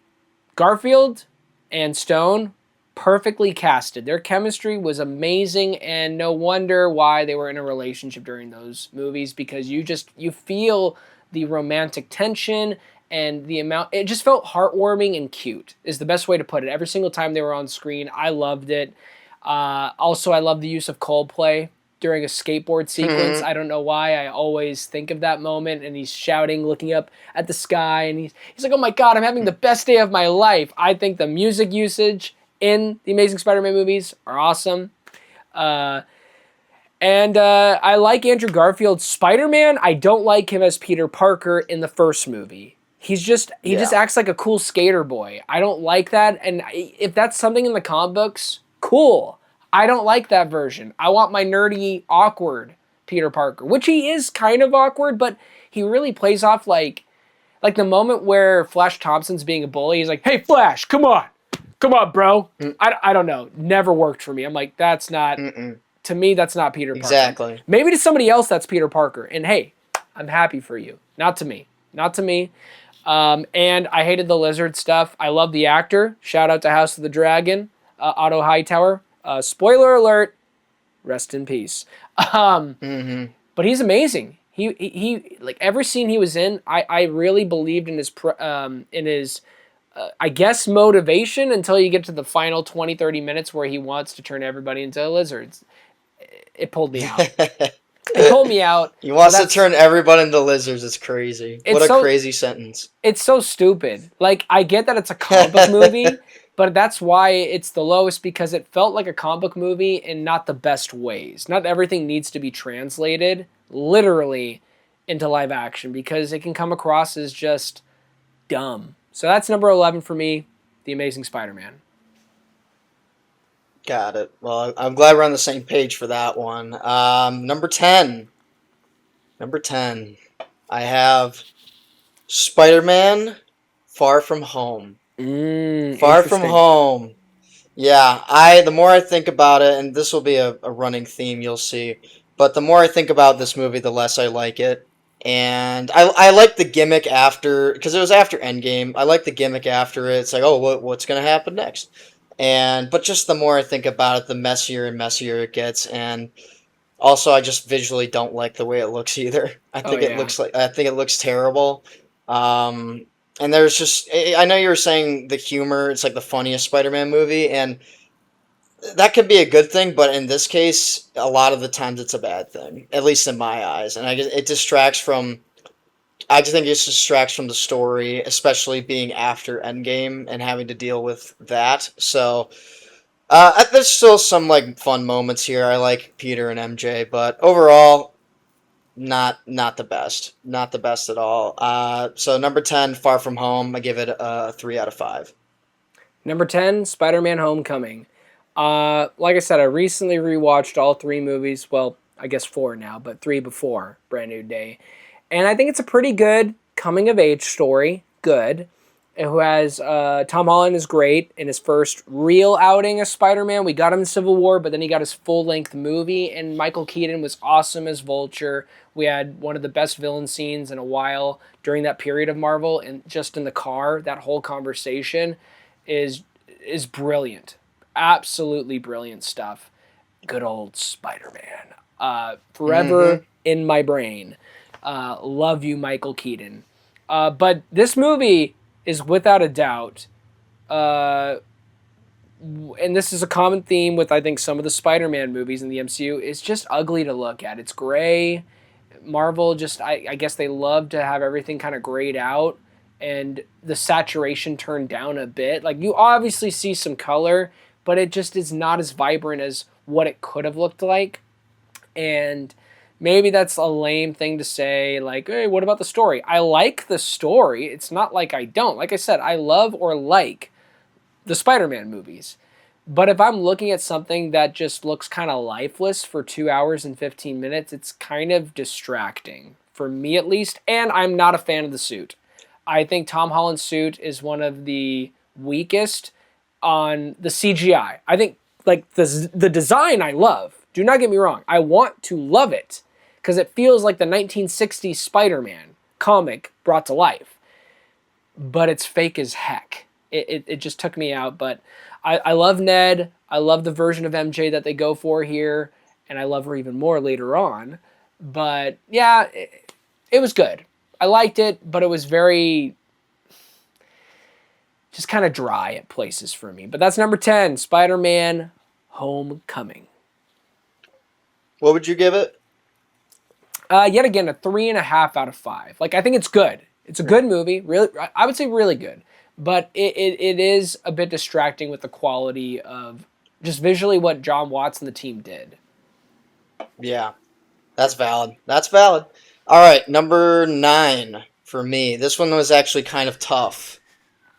Garfield and Stone perfectly casted. Their chemistry was amazing, and no wonder why they were in a relationship during those movies, because you feel the romantic tension and the amount. It just felt heartwarming and cute is the best way to put it. Every single time they were on screen, I loved it. Also, I love the use of Coldplay during a skateboard sequence. I don't know why. I always think of that moment, and he's shouting, looking up at the sky, and he's like, "Oh my God, I'm having the best day of my life." I think the music usage in the Amazing Spider-Man movies are awesome. And I like Andrew Garfield's Spider-Man. I don't like him as Peter Parker in the first movie. He just Yeah. acts like a cool skater boy. I don't like that. And if that's something in the comic books, cool. I don't like that version. I want my nerdy, awkward Peter Parker, which he is kind of awkward, but he really plays off like the moment where Flash Thompson's being a bully. He's like, "Hey, Flash, come on, bro." I don't know. Never worked for me. I'm like, that's not. Mm-mm. To me, that's not Peter Parker. Exactly. Maybe to somebody else, that's Peter Parker. And hey, I'm happy for you. Not to me. Not to me. And I hated the lizard stuff. I love the actor. Shout out to House of the Dragon, Otto Hightower. Spoiler alert. Rest in peace. But he's amazing. He like every scene he was in, I really believed in his I guess motivation until you get to the final 20, 30 minutes where he wants to turn everybody into lizards. It pulled me out. It pulled me out. He wants to turn everybody into lizards. It's crazy. What a crazy sentence. It's so stupid. Like, I get that it's a comic book movie, but that's why it's the lowest, because it felt like a comic book movie in not the best ways. Not everything needs to be translated literally into live action, because it can come across as just dumb. So that's number 11 for me, The Amazing Spider-Man. Got it. Well, I'm glad we're on the same page for that one. Number 10. Number 10. I have Spider-Man Far From Home. Far From Home. Yeah, the more I think about it, and this will be a running theme, you'll see, but the more I think about this movie, the less I like it. And I like the gimmick after, because it was after Endgame. I like the gimmick after it. It's like, oh, what's gonna happen next? And but just the more I think about it, the messier and messier it gets. And also, I just visually don't like the way it looks either. Oh yeah. I think it looks terrible. Um, and there's just I know you were saying the humor. It's like the funniest Spider-Man movie, and that could be a good thing. But in this case, a lot of the times it's a bad thing, at least in my eyes. And it distracts from. I just think it just distracts from the story, especially being after Endgame and having to deal with that. So there's still some like fun moments here. I like Peter and MJ, but overall, not the best. Not the best at all. So number 10, Far From Home. I give it a 3 out of 5. Number 10, Spider-Man Homecoming. Like I said, I recently rewatched all three movies. Well, I guess four now, but three before Brand New Day. And I think it's a pretty good coming of age story. Good. Who has Tom Holland is great in his first real outing as Spider-Man. We got him in Civil War, but then he got his full-length movie, and Michael Keaton was awesome as Vulture. We had one of the best villain scenes in a while during that period of Marvel, and just in the car, that whole conversation is is brilliant, absolutely brilliant stuff. Good old Spider-Man, Mm-hmm. forever in my brain. Love you, Michael Keaton. But this movie is without a doubt, uh, and this is a common theme with I think some of the Spider-Man movies in the MCU. It's just ugly to look at. It's gray. Marvel just I guess they love to have everything kind of grayed out and the saturation turned down a bit. Like you obviously see some color, but it just is not as vibrant as what it could have looked like. And maybe that's a lame thing to say, like, hey, what about the story? I like the story. It's not like I don't. Like I said, I love or like the Spider-Man movies. But if I'm looking at something that just looks kind of lifeless for 2 hours and 15 minutes, it's kind of distracting, for me at least. And I'm not a fan of the suit. I think Tom Holland's suit is one of the weakest on the CGI. I think like the design I love. Do not get me wrong. I want to love it because it feels like the 1960s Spider-Man comic brought to life. But it's fake as heck. It just took me out. But I love Ned. I love the version of MJ that they go for here. And I love her even more later on. But yeah, it was good. I liked it, but it was very just kind of dry at places for me. But that's number 10, Spider-Man Homecoming. What would you give it? Yet again, a 3.5 out of 5. Like I think it's good. It's a good movie. Really, I would say really good. But it is a bit distracting with the quality of just visually what John Watts and the team did. Yeah, that's valid. That's valid. All right, number 9 for me. This one was actually kind of tough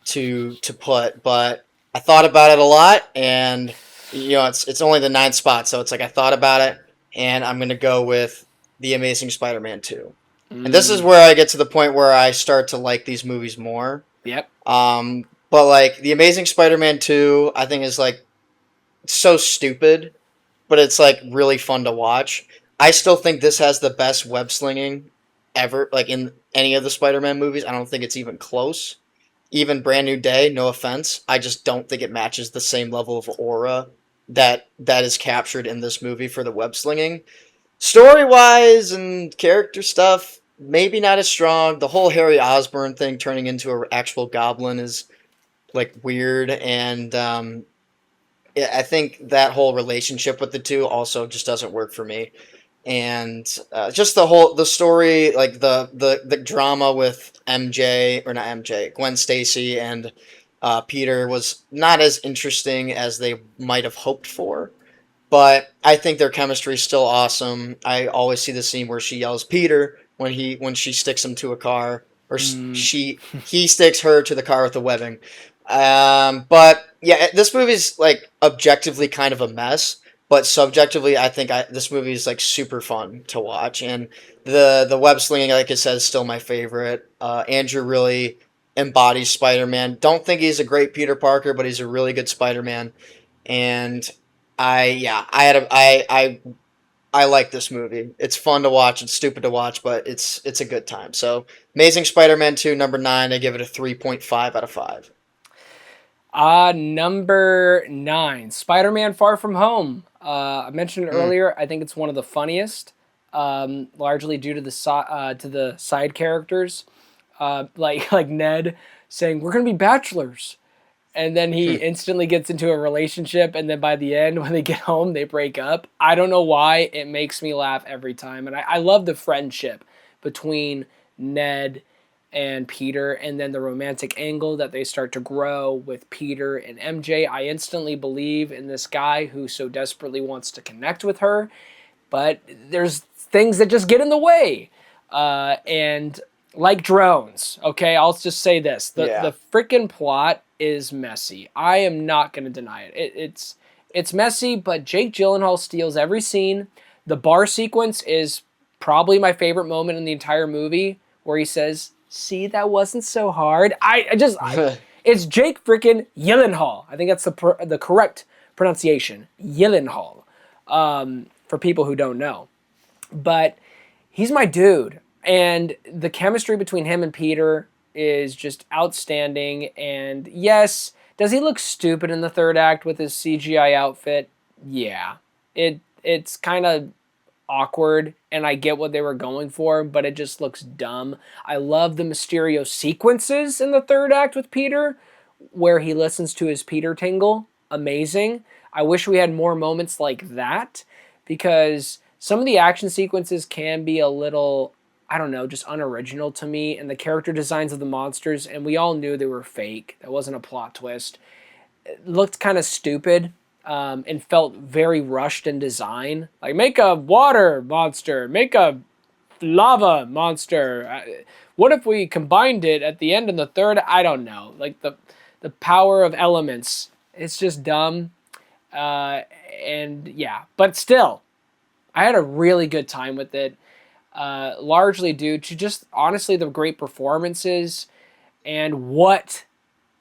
to put, but I thought about it a lot, and it's only the ninth spot, so it's like I thought about it, and I'm gonna go with the Amazing Spider-Man 2. And this is Mm, where I get to the point where I start to like these movies more. yep. But like the Amazing Spider-Man 2, I think is like so stupid, but it's like really fun to watch. I still think this has the best web slinging ever, like in any of the Spider-Man movies. I don't think it's even close. Even Brand New Day, no offense, I just don't think it matches the same level of aura that is captured in this movie for the web slinging. Story wise and character stuff, maybe not as strong. The whole Harry Osborn thing turning into an actual goblin is like weird, and yeah, I think that whole relationship with the two also just doesn't work for me. And just the story, like the drama with MJ, or not MJ, Gwen Stacy and Peter was not as interesting as they might have hoped for. But I think their chemistry is still awesome. I always see the scene where she yells Peter when she sticks him to a car, or Mm, he sticks her to the car with the webbing. But yeah, this movie's like objectively kind of a mess, but subjectively, I think this movie is like super fun to watch, and the web slinging, like I said, is still my favorite. Andrew really embodies Spider Man. Don't think he's a great Peter Parker, but he's a really good Spider Man, and I yeah I had a, I like this movie. It's fun to watch. It's stupid to watch, but it's a good time. So, Amazing Spider-Man 2, number 9. I give it a 3.5 out of 5. Number 9, Spider-Man: Far From Home. I mentioned it Mm. earlier. I think it's one of the funniest, largely due to the side characters, like Ned saying, "We're gonna be bachelors," and then he instantly gets into a relationship, and then by the end, when they get home, they break up. I don't know why. It makes me laugh every time, and I love the friendship between Ned and Peter, and then the romantic angle that they start to grow with Peter and MJ. I instantly believe in this guy who so desperately wants to connect with her, but there's things that just get in the way. And like drones, okay, I'll just say this: the Yeah. freaking plot is messy. I am not going to deny it. It's messy, but Jake Gyllenhaal steals every scene. The bar sequence is probably my favorite moment in the entire movie, where he says, "See, that wasn't so hard." It's Jake freaking Gyllenhaal. I think that's the correct pronunciation, Gyllenhaal, for people who don't know. But he's my dude, and the chemistry between him and Peter is just outstanding. And yes, does he look stupid in the third act with his CGI outfit? Yeah, it's kind of awkward, and I get what they were going for, but it just looks dumb. I love the Mysterio sequences in the third act with Peter, where he listens to his Peter tingle. Amazing. I wish we had more moments like that, because some of the action sequences can be a little, I don't know, just unoriginal to me, and the character designs of the monsters, and we all knew they were fake. That wasn't a plot twist. It looked kind of stupid, and felt very rushed in design. Like, make a water monster, make a lava monster. What if we combined it at the end in the third? I don't know. Like the power of elements. It's just dumb. And yeah, but still, I had a really good time with it. Largely due to just honestly the great performances and what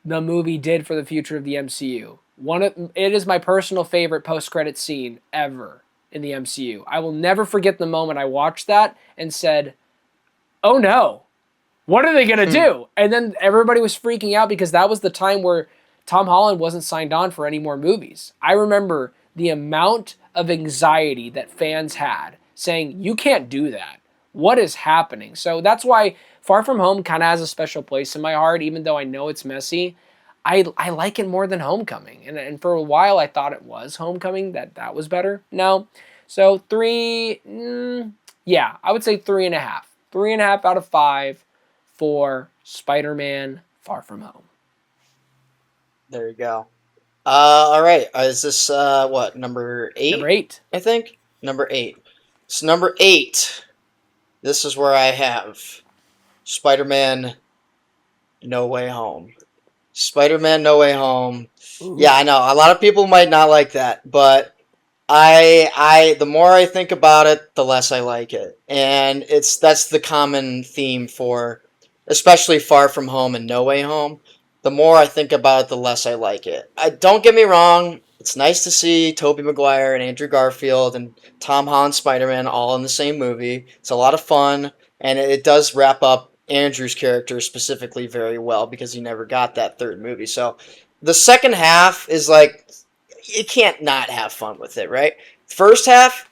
the movie did for the future of the MCU. It is my personal favorite post-credit scene ever in the MCU. I will never forget the moment I watched that and said, "Oh no, what are they gonna do?" And then everybody was freaking out because that was the time where Tom Holland wasn't signed on for any more movies. I remember the amount of anxiety that fans had saying, "You can't do that. What is happening?" So that's why Far From Home kind of has a special place in my heart, even though I know it's messy. I like it more than Homecoming, and for a while I thought it was Homecoming that was better. No, so three, yeah, I would say 3.5, 3.5 out of 5 for Spider-Man: Far From Home. There you go. All right. Is this what, number Number 8? 8. I think number 8. So number 8. This is where I have Spider-Man: No Way Home. Spider-Man: No Way Home. Yeah, Ooh. I know a lot of people might not like that, but the more I think about it, the less I like it, and that's the common theme for, especially Far From Home and No Way Home. The more I think about it, the less I like it. I don't get me wrong; it's nice to see Tobey Maguire and Andrew Garfield and Tom Holland Spider-Man all in the same movie. It's a lot of fun, and it does wrap up Andrew's character specifically very well because he never got that third movie. So the second half is like, you can't not have fun with it, right? First half,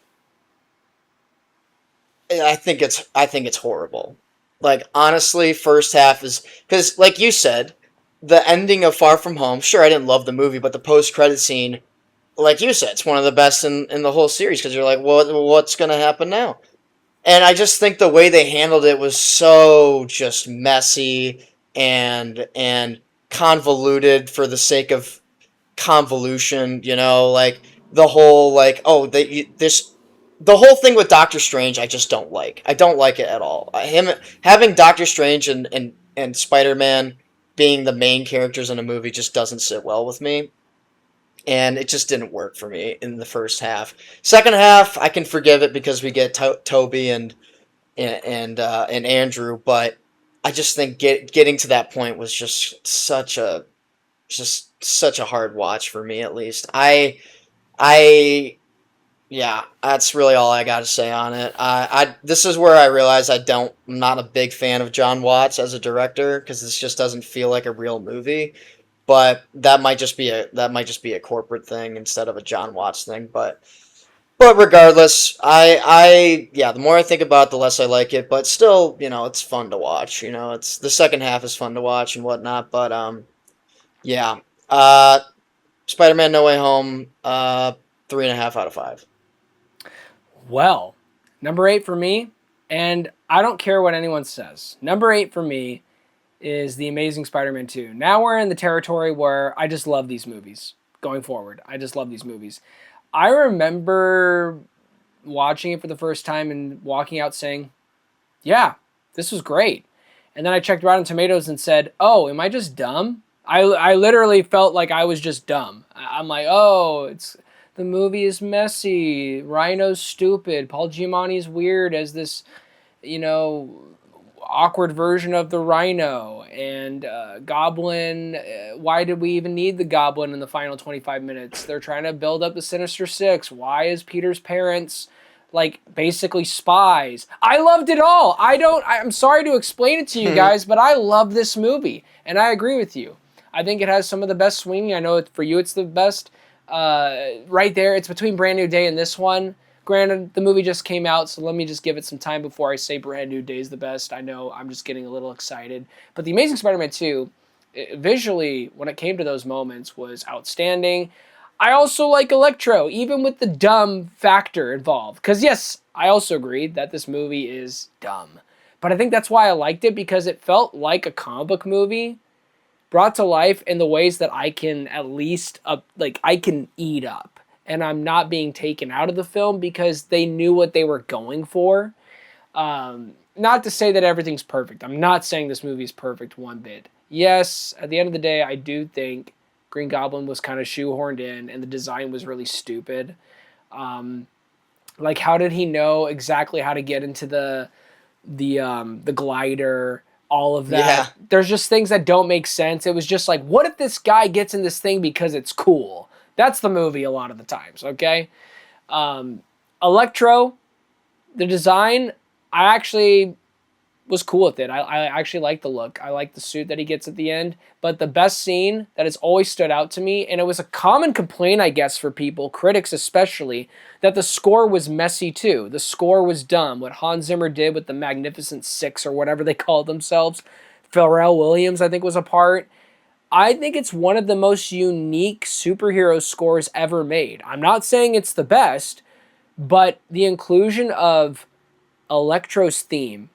I think it's horrible. Like, honestly, first half is because, like you said, the ending of Far From Home. Sure, I didn't love the movie, but the post credit scene, like you said, it's one of the best in the whole series because you're like, what's gonna happen now? And I just think the way they handled it was so just messy and convoluted for the sake of convolution, like the whole, like, oh, this the whole thing with Doctor Strange, I just don't like. I don't like it at all. Him having Doctor Strange and Spider-Man being the main characters in a movie just doesn't sit well with me. And it just didn't work for me in the first half. Second half, I can forgive it because we get Toby and Andrew, but I just think getting to that point was just such a hard watch for me, at least. I Yeah, that's really all I got to say on it. This is where I realize I'm not a big fan of John Watts as a director because this just doesn't feel like a real movie. But that might just be a corporate thing instead of a John Watts thing. But regardless, yeah, the more I think about it, the less I like it. But still, it's fun to watch. It's the second half is fun to watch and whatnot. But yeah, uh, Spider-Man: No Way Home, 3.5 out of 5. Well, number 8 for me, and I don't care what anyone says. Number 8 for me is The Amazing Spider-Man 2. Now we're in the territory where I just love these movies going forward. I just love these movies. I remember watching it for the first time and walking out saying, yeah, this was great. And then I checked Rotten Tomatoes and said, oh, am I just dumb? I literally felt like I was just dumb. I'm like, oh, the movie is messy. Rhino's stupid. Paul Giamatti's weird as this, you know, awkward version of the Rhino. And Goblin, why did we even need the Goblin in the final 25 minutes? They're trying to build up the Sinister Six. Why is Peter's parents like basically spies? I loved it all. I'm sorry to explain it to you guys, but I love this movie. And I agree with you. I think it has some of the best swinging. I know for you it's the best. Right there, it's between Brand New Day and this one. Granted, the movie just came out, so let me just give it some time before I say Brand New Day is the best. I know I'm just getting a little excited. But The Amazing Spider-Man 2, visually, when it came to those moments, was outstanding. I also like Electro, even with the dumb factor involved. Because yes, I also agreed that this movie is dumb. But I think that's why I liked it, because it felt like a comic book movie brought to life in the ways that I can at least, I can eat up. And I'm not being taken out of the film because they knew what they were going for. Not to say that everything's perfect. I'm not saying this movie is perfect one bit. Yes, at the end of the day, I do think Green Goblin was kind of shoehorned in, and the design was really stupid. Like, how did he know exactly how to get into the glider? All of that. Yeah. There's just things that don't make sense. It was just like, what if this guy gets in this thing because it's cool? That's the movie a lot of the times. Okay. Electro, the design, I actually was cool with it. I actually like the look. I like the suit that he gets at the end. But the best scene that has always stood out to me, and it was a common complaint, I guess, for people, critics especially, that the score was messy too. The score was dumb. What Hans Zimmer did with the Magnificent Six or whatever they called themselves, Pharrell Williams, I think, was a part. I think it's one of the most unique superhero scores ever made. I'm not saying it's the best, but the inclusion of Electro's theme,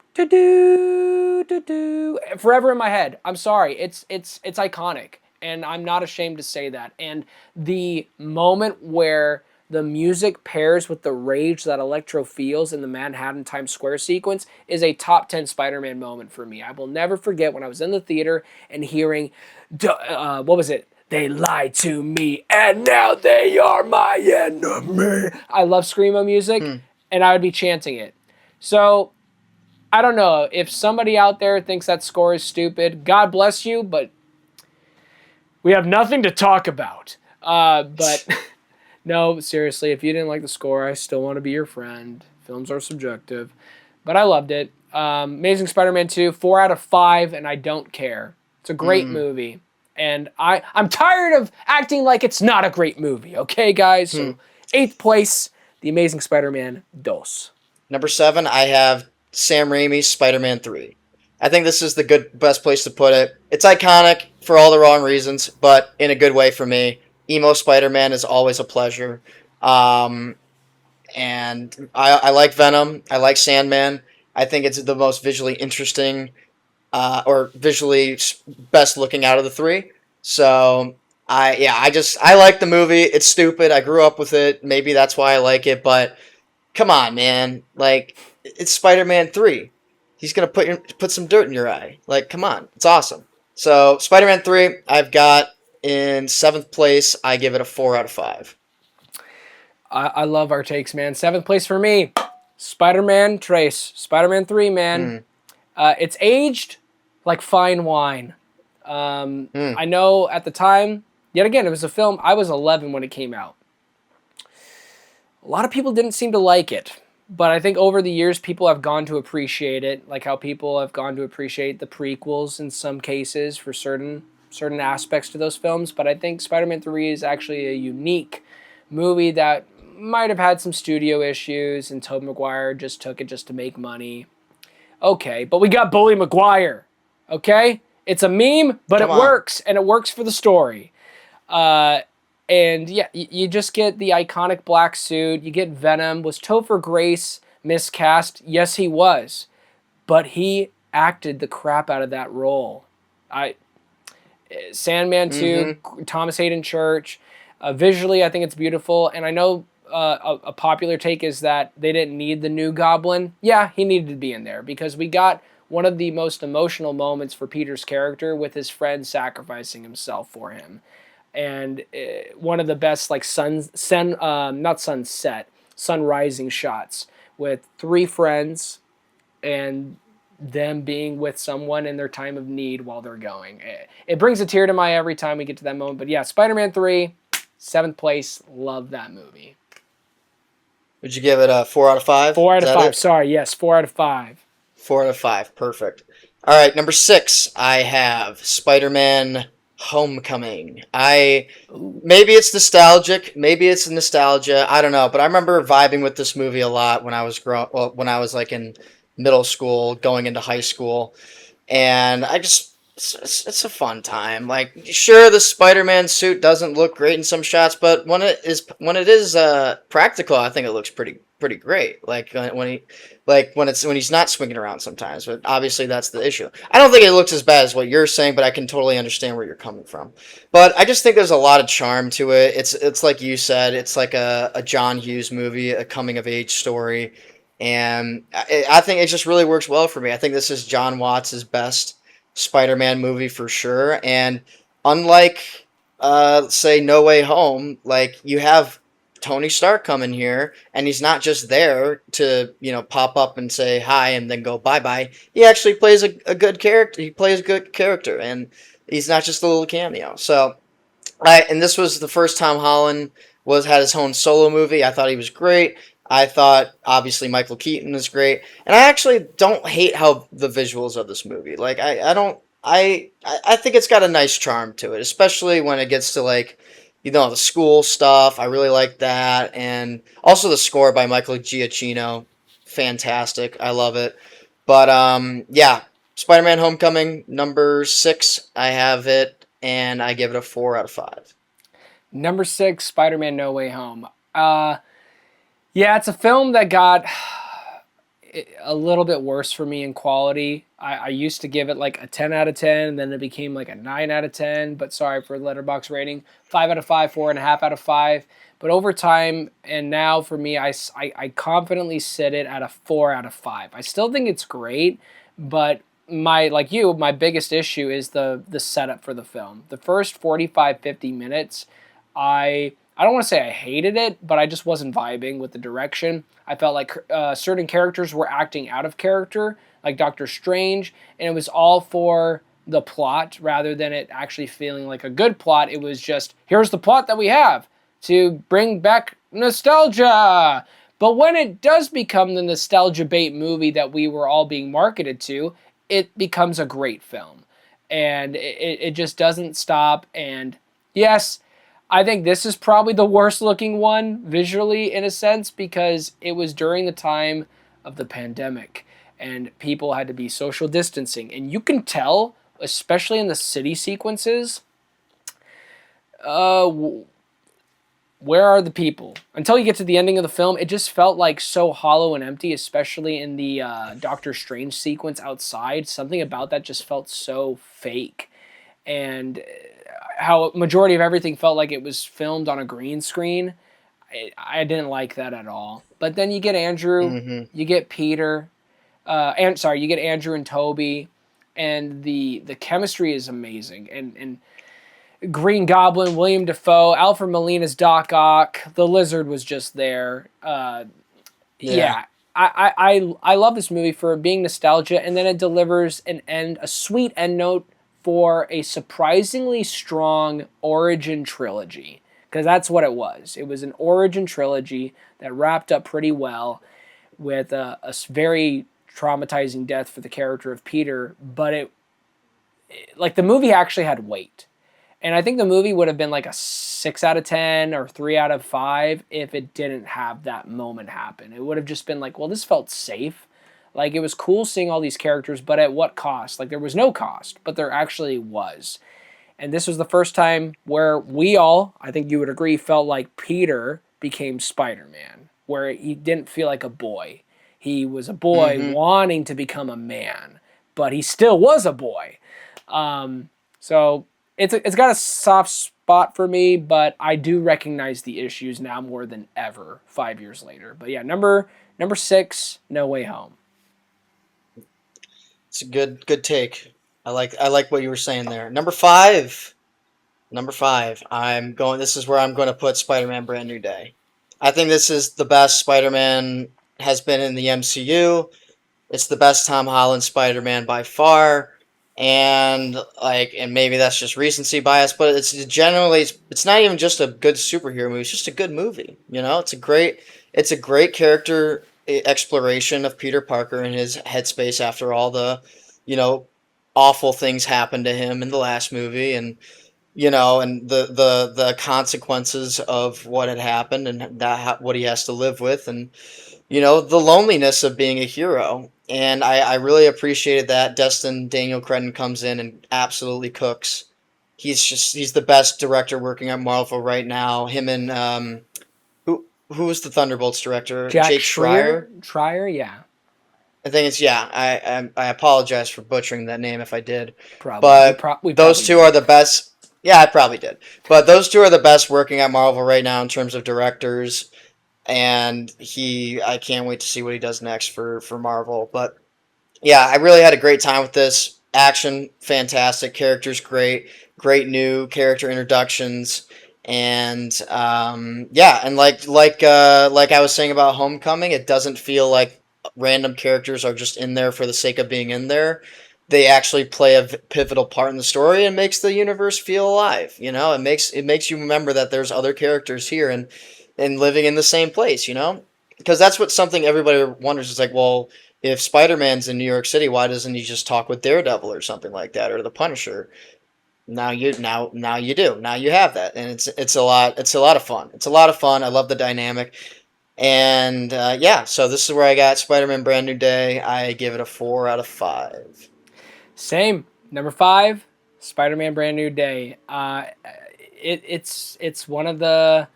forever in my head. I'm sorry, it's iconic, and I'm not ashamed to say that. And the moment where the music pairs with the rage that Electro feels in the Manhattan Times Square sequence is a top 10 Spider-Man moment for me. I will never forget when I was in the theater and hearing, what was it? They lied to me, and now they are my enemy. I love Screamo music, and I would be chanting it. So, I don't know. If somebody out there thinks that score is stupid, God bless you, but we have nothing to talk about. But no, seriously, if you didn't like the score, I still want to be your friend. Films are subjective. But I loved it. Amazing Spider-Man 2, 4 out of 5, and I don't care. It's a great movie. And I'm tired of acting like it's not a great movie, okay, guys? So, 8th place, The Amazing Spider-Man 2. Number 7, I have Sam Raimi's Spider-Man 3. I think this is the best place to put it. It's iconic for all the wrong reasons, but in a good way for me. Emo Spider-Man is always a pleasure. And I like Venom. I like Sandman. I think it's the most visually interesting or visually best looking out of the three. So I like the movie. It's stupid. I grew up with it. Maybe that's why I like it. But come on, man. Like, it's Spider-Man 3. He's gonna put some dirt in your eye. Like, come on. It's awesome. So Spider-Man 3, I've got in 7th place. I give it a 4 out of 5. I love our takes, man. 7th place for me, Spider-Man Trace. Spider-Man 3, man. It's aged like fine wine. I know at the time, yet again, it was a film. I was 11 when it came out. A lot of people didn't seem to like it, but I think over the years people have gone to appreciate it, like how people have gone to appreciate the prequels in some cases for certain aspects to those films. But I think Spider-Man 3 is actually a unique movie that might have had some studio issues, and Tobey Maguire just took it just to make money. Okay, but we got Bully Maguire. Okay, it's a meme, but Come it on. works, and it works for the story. Uh, and yeah, you just get the iconic black suit. You get Venom. Was Topher Grace miscast? Yes, he was, but he acted the crap out of that role. I Sandman 2, Mm-hmm. Thomas Hayden Church. Visually, I think it's beautiful, and I know a popular take is that they didn't need the new Goblin. Yeah, he needed to be in there because we got one of the most emotional moments for Peter's character with his friend sacrificing himself for him, and one of the best like not sunset, sun rising shots with three friends and them being with someone in their time of need while they're going. It brings a tear to my eye every time we get to that moment. But yeah, Spider-Man 3, seventh place. Love that movie. Would you give it a 4 out of 5? Four out Is of that five. it? Sorry, yes, 4 out of 5. 4 out of 5. Perfect. All right, number 6. I have Spider-Man Homecoming. Ooh. Maybe it's nostalgic. Maybe it's nostalgia. I don't know. But I remember vibing with this movie a lot when I was when I was like in middle school, going into high school, and it's a fun time. Like, sure, the Spider-Man suit doesn't look great in some shots, but when it is practical, I think it looks pretty great. Like when he's not swinging around sometimes, but obviously that's the issue. I don't think it looks as bad as what you're saying, but I can totally understand where you're coming from. But I just think there's a lot of charm to it. It's like you said, it's like a John Hughes movie, a coming of age story, and I think it just really works well for me. I think this is John Watts' best Spider-Man movie for sure. And unlike, say, No Way Home, like you have Tony Stark coming here, and he's not just there to pop up and say hi and then go bye bye. He actually plays a good character. He plays a good character, and he's not just a little cameo. So, and this was the first Tom Holland had his own solo movie. I thought he was great. I thought obviously Michael Keaton is great, and I actually don't hate how the visuals of this movie. Like I don't I think it's got a nice charm to it, especially when it gets to like the school stuff. I really like that, and also the score by Michael Giacchino, fantastic. I love it. But yeah, Spider-Man: Homecoming number 6. I have it, and I give it a 4 out of 5. Number 6, Spider-Man No Way Home. Yeah, it's a film that got a little bit worse for me in quality. I used to give it like a 10 out of 10, and then it became like a 9 out of 10. But sorry for the letterbox rating. 5 out of 5, 4.5 out of 5. But over time, and now for me, I confidently sit it at a 4 out of 5. I still think it's great, but my biggest issue is the setup for the film. The first 45, 50 minutes, I don't want to say I hated it, but I just wasn't vibing with the direction. I felt like certain characters were acting out of character, like Doctor Strange, and it was all for the plot rather than it actually feeling like a good plot. It was just, here's the plot that we have to bring back nostalgia. But when it does become the nostalgia bait movie that we were all being marketed to, it becomes a great film. And it just doesn't stop. And yes, I think this is probably the worst looking one visually in a sense because it was during the time of the pandemic and people had to be social distancing. And you can tell, especially in the city sequences, uh, where are the people? Until you get to the ending of the film, it just felt like so hollow and empty, especially in the Doctor Strange sequence outside. Something about that just felt so fake. And how majority of everything felt like it was filmed on a green screen. I didn't like that at all. But then you get Andrew, Mm-hmm. you get Peter, you get Andrew and Toby, and the chemistry is amazing. And Green Goblin, William Dafoe, Alfred Molina's Doc Ock, the Lizard was just there. Yeah. Yeah, I love this movie for being nostalgia, and then it delivers a sweet end note for a surprisingly strong origin trilogy. because that's what it was. It was an origin trilogy that wrapped up pretty well with a very traumatizing death for the character of Peter, but like the movie actually had weight. And I think the movie would have been like a 6 out of 10 or 3 out of 5 if it didn't have that moment happen. It would have just been like, well, this felt safe. Like it was cool seeing all these characters, but at what cost? Like there was no cost, but there actually was. And this was the first time where we all, I think you would agree, felt like Peter became Spider-Man, where he didn't feel like a boy. He was a boy Mm-hmm. wanting to become a man, but he still was a boy. So it's got a soft spot for me, but I do recognize the issues now more than ever 5 years later. But yeah, number 6, No Way Home. It's a good take. I like what you were saying there. Number five. Number five. I'm going. This is where I'm going to put Spider-Man: Brand New Day. I think this is the best Spider-Man has been in the MCU. It's the best Tom Holland Spider-Man by far. And maybe that's just recency bias, but it's generally it's not even just a good superhero movie. It's just a good movie. It's a great character exploration of Peter Parker and his headspace after all the, you know, awful things happened to him in the last movie, and the consequences of what had happened and what he has to live with, and the loneliness of being a hero. And I really appreciated that. Destin Daniel Cretton comes in and absolutely cooks. He's the best director working at Marvel right now. Him and who was the Thunderbolts director? Jack Jake Schreier. Schreier, yeah, I think it's, yeah. I apologize for butchering that name if I did, probably. but We those probably two did. are the best. Yeah, I probably did. But those two are the best working at Marvel right now in terms of directors, and I can't wait to see what he does next for Marvel. But yeah, I really had a great time with this. Action, fantastic. Characters, great. Great new character introductions. And yeah, and like I was saying about Homecoming, it doesn't feel like random characters are just in there for the sake of being in there. They actually play a pivotal part in the story and makes the universe feel alive. It makes you remember that there's other characters here and living in the same place. Because that's what something everybody wonders is like, well, if Spider-Man's in New York City, why doesn't he just talk with Daredevil or something like that, or the Punisher? Now you do. Now you have that, and it's a lot of fun. It's a lot of fun. I love the dynamic, and yeah. So this is where I got Spider-Man: Brand New Day. I give it a 4 out of 5. Same. Number 5, Spider-Man: Brand New Day. It's one of the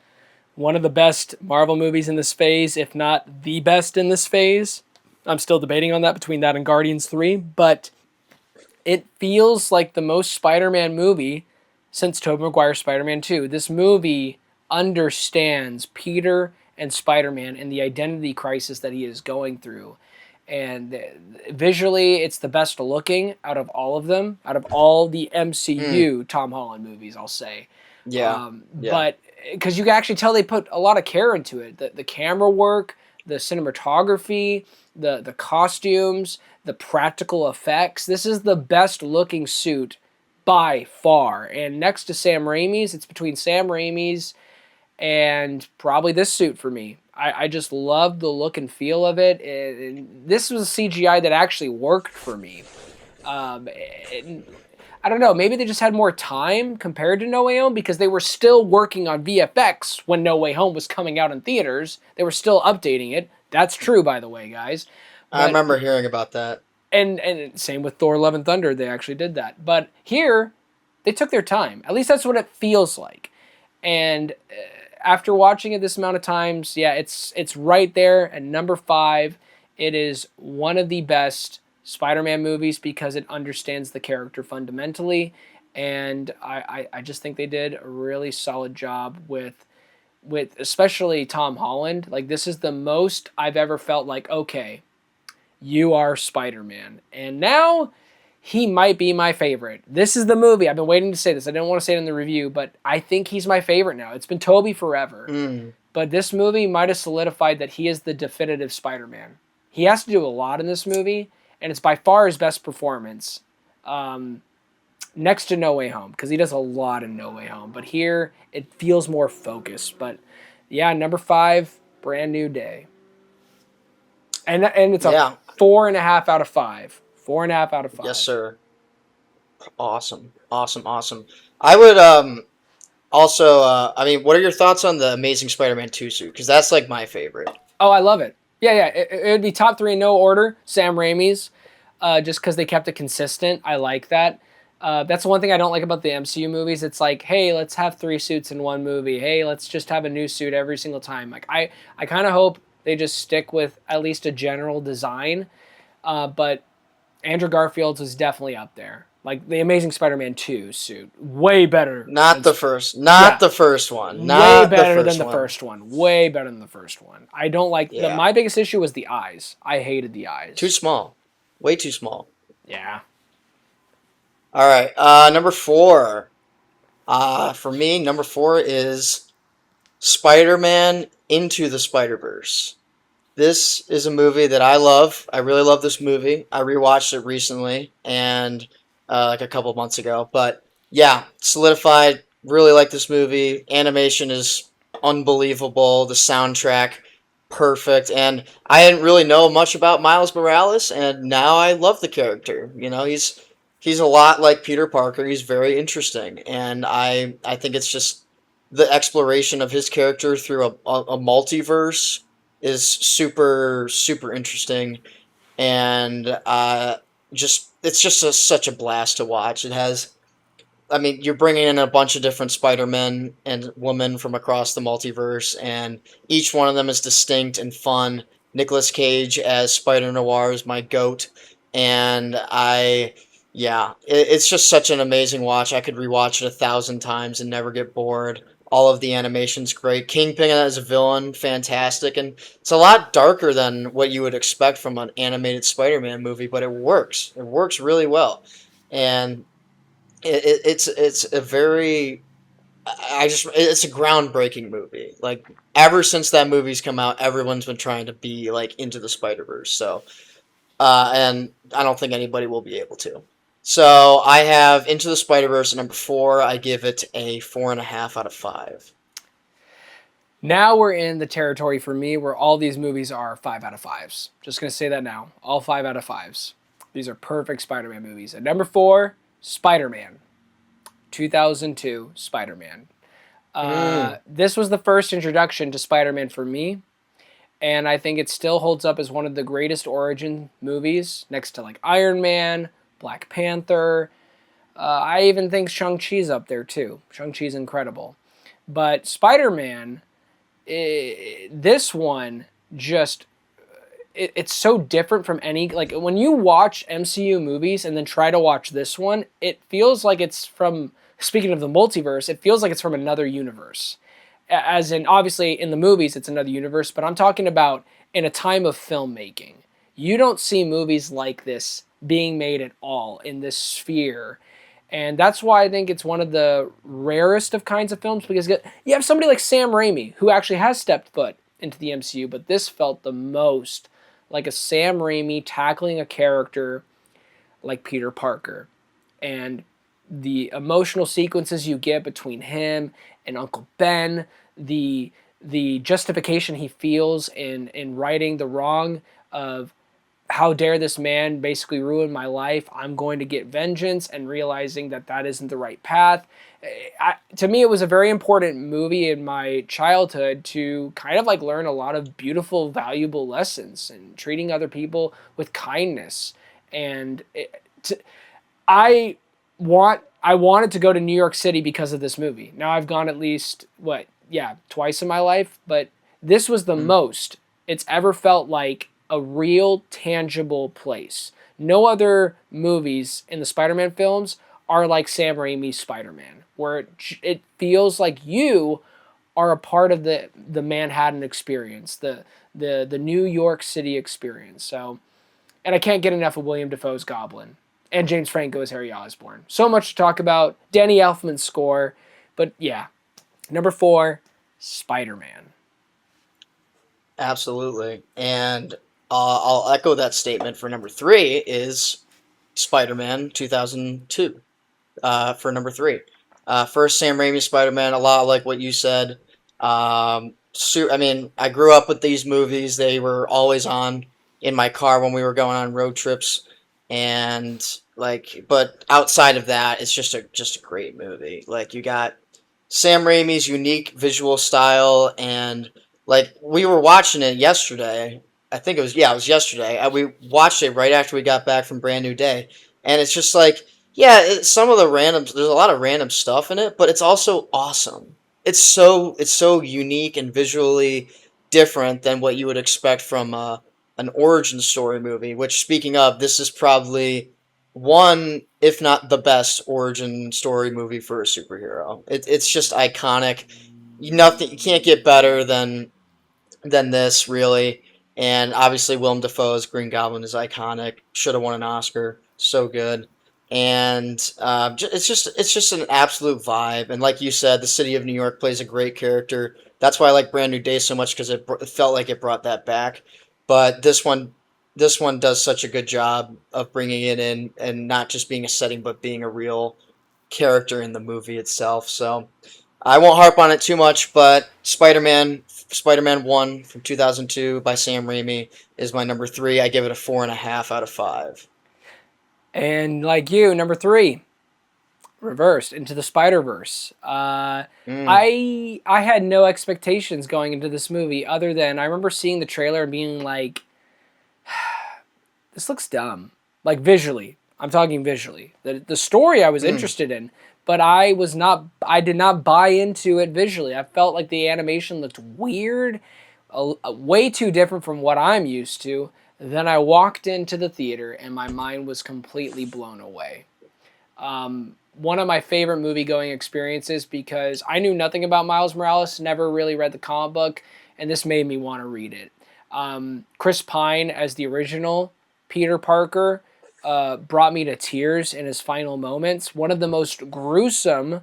best Marvel movies in this phase, if not the best in this phase. I'm still debating on that between that and Guardians 3, but it feels like the most Spider-Man movie since Tobey Maguire's Spider-Man 2. This movie understands Peter and Spider-Man and the identity crisis that he is going through. And visually, it's the best looking out of all of them, out of all the Mm, MCU Tom Holland movies, I'll say. yeah, yeah. But because you can actually tell they put a lot of care into it, the camera work, the cinematography, the costumes, the practical effects. This is the best looking suit by far. And next to Sam Raimi's, it's between Sam Raimi's and probably this suit for me. I just love the look and feel of it. And this was a CGI that actually worked for me. I don't know. Maybe they just had more time compared to No Way Home because they were still working on VFX when No Way Home was coming out in theaters. They were still updating it. That's true, by the way, guys. I But remember hearing about that. and same with Thor: Love and Thunder, they actually did that. But here, they took their time. At least that's what it feels like. And after watching it this amount of times, yeah, it's right there at number 5. It is one of the best Spider-Man movies because it understands the character fundamentally, and I just think they did a really solid job with especially Tom Holland. Like this is the most I've ever felt like, okay, you are Spider-Man. And now he might be my favorite. This is the movie. I've been waiting to say this. I didn't want to say it in the review, but I think he's my favorite now. It's been Toby forever. Mm, But this movie might have solidified that he is the definitive Spider-Man. He has to do a lot in this movie, and it's by far his best performance. Um, next to No Way Home, because he does a lot in No Way Home. But here it feels more focused. But yeah, number 5, Brand New Day, and it's a Yeah. 4.5 out of 5. 4.5 out of Yes, 5. sir. Awesome. Awesome. Awesome. I would also I mean, what are your thoughts on the Amazing Spider-Man 2 suit? Because that's like my favorite. Oh, I love it. Yeah, yeah. It would be top 3 in no order. Sam Raimi's, just because they kept it consistent. I like that. That's the one thing I don't like about the MCU movies. It's like, hey, let's have 3 suits in one movie. Hey, let's just have a new suit every single time. Like I kind of hope they just stick with at least a general design. But Andrew Garfield's was definitely up there. Like the Amazing Spider-Man 2 suit, way better Not than the first. yeah, Not the first one. way Not the better than first the one. first one. Way better than the first one. I don't like the. Yeah. My biggest issue was the eyes. I hated the Too eyes. small. Way too small. Yeah. All right. Number 4. For me, number 4 is Spider-Man Into the Spider-Verse. This is a movie that I love. I really love this movie. I rewatched it recently and like a couple months ago. But yeah, solidified. Really like this movie. Animation is unbelievable. The soundtrack, perfect. And I didn't really know much about Miles Morales, and now I love the character. You know, he's a lot like Peter Parker. He's very interesting, and I think it's just the exploration of his character through a multiverse is super interesting, and just it's just such a blast to watch. It has, I mean, you're bringing in a bunch of different Spider-Men and women from across the multiverse, and each one of them is distinct and fun. Nicolas Cage as Spider Noir is my goat, and yeah, it's just such an amazing watch. I could rewatch it 1,000 times and never get bored. All of the animation's great. Kingpin as a villain, fantastic, and it's a lot darker than what you would expect from an animated Spider-Man movie, but it works. It works really well, and it's a very I just it's a groundbreaking movie. Like ever since that movie's come out, everyone's been trying to be like Into the Spider Verse. So and I don't think anybody will be able to. So I have Into the Spider Verse at number 4. I give it a 4.5 out of 5. Now we're in the territory for me where all these movies are 5 out of 5s. Just gonna say that now. All 5 out of 5s. These are perfect Spider-Man movies. At number 4, Spider-Man. 2002 Spider-Man. Mm. This was the first introduction to Spider-Man for me, and I think it still holds up as one of the greatest origin movies, next to like Iron Man, Black Panther. I even think Shang-Chi's up there too. Shang-Chi's incredible. But Spider-Man, this one just it's so different from any, like when you watch MCU movies and then try to watch this one, it feels like it's from, speaking of the multiverse, it feels like it's from another universe. As in, obviously in the movies it's another universe, but I'm talking about in a time of filmmaking. You don't see movies like this being made at all in this sphere. And that's why I think it's one of the rarest of kinds of films, because you have somebody like Sam Raimi who actually has stepped foot into the MCU, but this felt the most like a Sam Raimi tackling a character like Peter Parker. And the emotional sequences you get between him and Uncle Ben, the justification he feels in righting the wrong of how dare this man basically ruin my life, I'm going to get vengeance, and realizing that that isn't the right path. To me, it was a very important movie in my childhood to kind of like learn a lot of beautiful, valuable lessons and treating other people with kindness. And I I wanted to go to New York City because of this movie. Now I've gone at least twice in my life, but this was the Mm. most it's ever felt like a real tangible place. No other movies in the Spider-Man films are like Sam Raimi's Spider-Man, where it feels like you are a part of the Manhattan experience, the New York City experience. So, and I can't get enough of William Dafoe's Goblin and James Franco as Harry Osborn. So much to talk about. Danny Elfman's score, but yeah, number 4, Spider-Man. Absolutely. And I'll echo that statement for number 3 is Spider-Man 2002. for number three. First, Sam Raimi Spider-Man, a lot like what you said. I mean, I grew up with these movies. They were always on in my car when we were going on road trips, and like, but outside of that, it's just a great movie. Like, you got Sam Raimi's unique visual style, and like we were watching it yesterday. I think it was yesterday. We watched it right after we got back from Brand New Day, and it's just like, yeah, some of the random. There's a lot of random stuff in it, but it's also awesome. It's so unique and visually different than what you would expect from an origin story movie. Which, speaking of, this is probably one, if not the best origin story movie for a superhero. It's just iconic. You can't get better than this, really. And obviously, Willem Dafoe's Green Goblin is iconic. Should have won an Oscar. So good. And it's just an absolute vibe. And like you said, the city of New York plays a great character. That's why I like Brand New Day so much, because it felt like it brought that back. But this one does such a good job of bringing it in and not just being a setting, but being a real character in the movie itself. So I won't harp on it too much, but Spider-Man 1 from 2002 by Sam Raimi is my number three. I give it a 4.5 out of 5. And like you, number three, reversed into the Spider Verse. Mm, I had no expectations going into this movie other than I remember seeing the trailer and being like, this looks dumb. Like visually, I'm talking visually. The story I was mm. interested in, but I did not buy into it visually. I felt like the animation looked weird, way too different from what I'm used to. Then I walked into the theater and my mind was completely blown away. One of my favorite movie going experiences because I knew nothing about Miles Morales, never really read the comic book, and this made me want to read it. Chris Pine as the original Peter Parker brought me to tears in his final moments. One of the most gruesome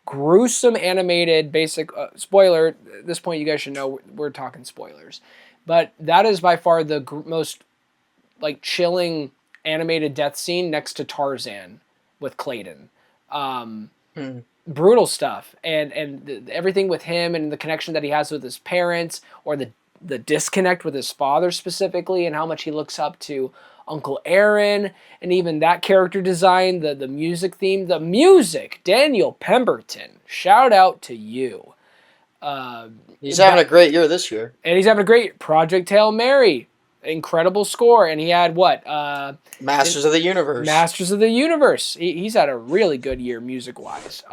animated basic spoiler. At this point, you guys should know we're talking spoilers, but that is by far the most like chilling animated death scene next to Tarzan with Clayton. Um, Hmm. Brutal stuff, and everything with him and the connection that he has with his parents, or the disconnect with his father specifically, and how much he looks up to Uncle Aaron, and even that character design, the music theme, the music, Daniel Pemberton, shout out to you. Uh, He's having a that great year this year. and he's having a great Project Hail Mary, incredible score, and he had what Masters of the Universe. Masters of the Universe. He's had a really good year music wise.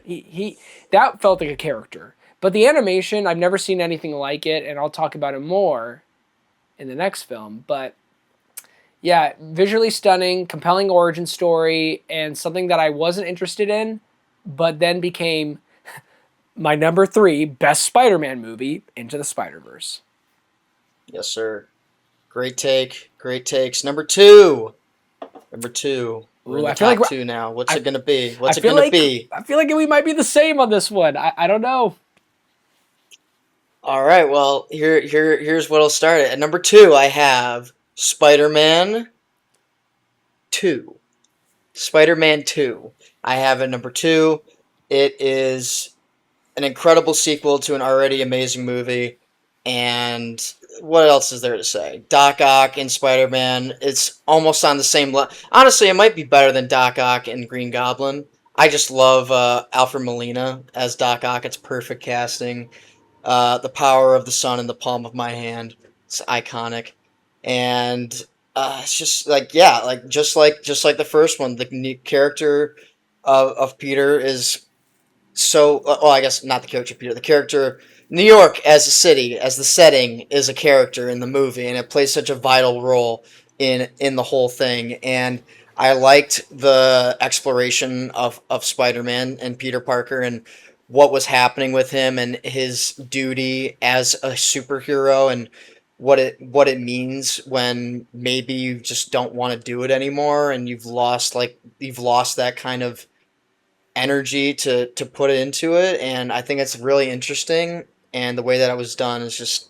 He that felt like a character, but the animation I've never seen anything like it, and I'll talk about it more in the next film. But yeah, visually stunning, compelling origin story, and something that I wasn't interested in, but then became my number three best Spider-Man movie, Into the Spider-Verse. Yes, sir. Great take. Great takes. Number two. Number two. We're in Ooh, the top two now. What's I it gonna be? I What's it feel gonna like be? I feel like we might be the same on this one. I don't know. All right. Well, here's what'll start it. At number two, I have Spider-Man 2. Spider-Man 2. I have at number two. It is an incredible sequel to an already amazing movie. And what else is there to say? Doc Ock and Spider-Man, it's almost on the same level. Honestly, it might be better than Doc Ock and Green Goblin. I just love Alfred Molina as Doc Ock. It's perfect casting. The power of the sun in the palm of my hand. It's iconic. And it's just like, yeah, like just like the first one, the character of Peter is so, well, I guess not the character Peter. The character New York as a city, as the setting, is a character in the movie, and it plays such a vital role in the whole thing. And I liked the exploration of Spider-Man and Peter Parker and what was happening with him and his duty as a superhero and what it means when maybe you just don't want to do it anymore and you've lost that kind of energy to put into it, and I think it's really interesting. And the way that it was done is just,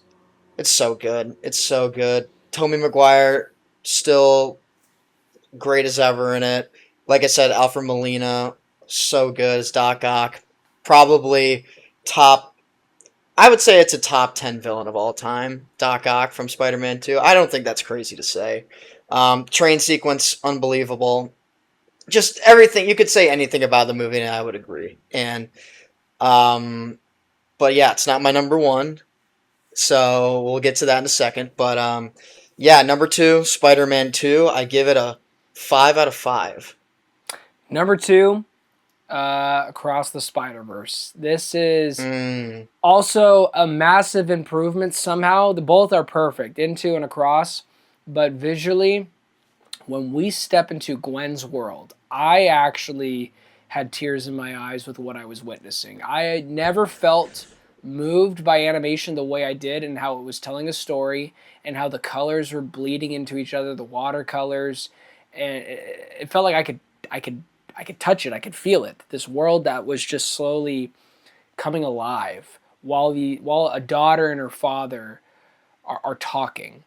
it's so good. It's so good. Tommy Maguire still great as ever in it, Like I said, Alfred Molina, so good as Doc Ock. Probably top. I would say it's a top 10 villain of all time. Doc Ock from Spider-Man 2. I don't think that's crazy to say. Train sequence, unbelievable. Just everything. You could say anything about the movie, and I would agree. And um, but yeah, it's not my number one. So we'll get to that in a second. But yeah, number two, Spider-Man 2. I give it a 5 out of 5. Number two, Across the Spider-Verse. This is Mm, also a massive improvement somehow. The both are perfect, Into and Across, but visually, when we step into Gwen's world, I actually had tears in my eyes with what I was witnessing. I had never felt moved by animation the way I did, and how it was telling a story, and how the colors were bleeding into each other, the watercolors, and it felt like I could, I could touch it, I could feel it. This world that was just slowly coming alive while a daughter and her father are talking.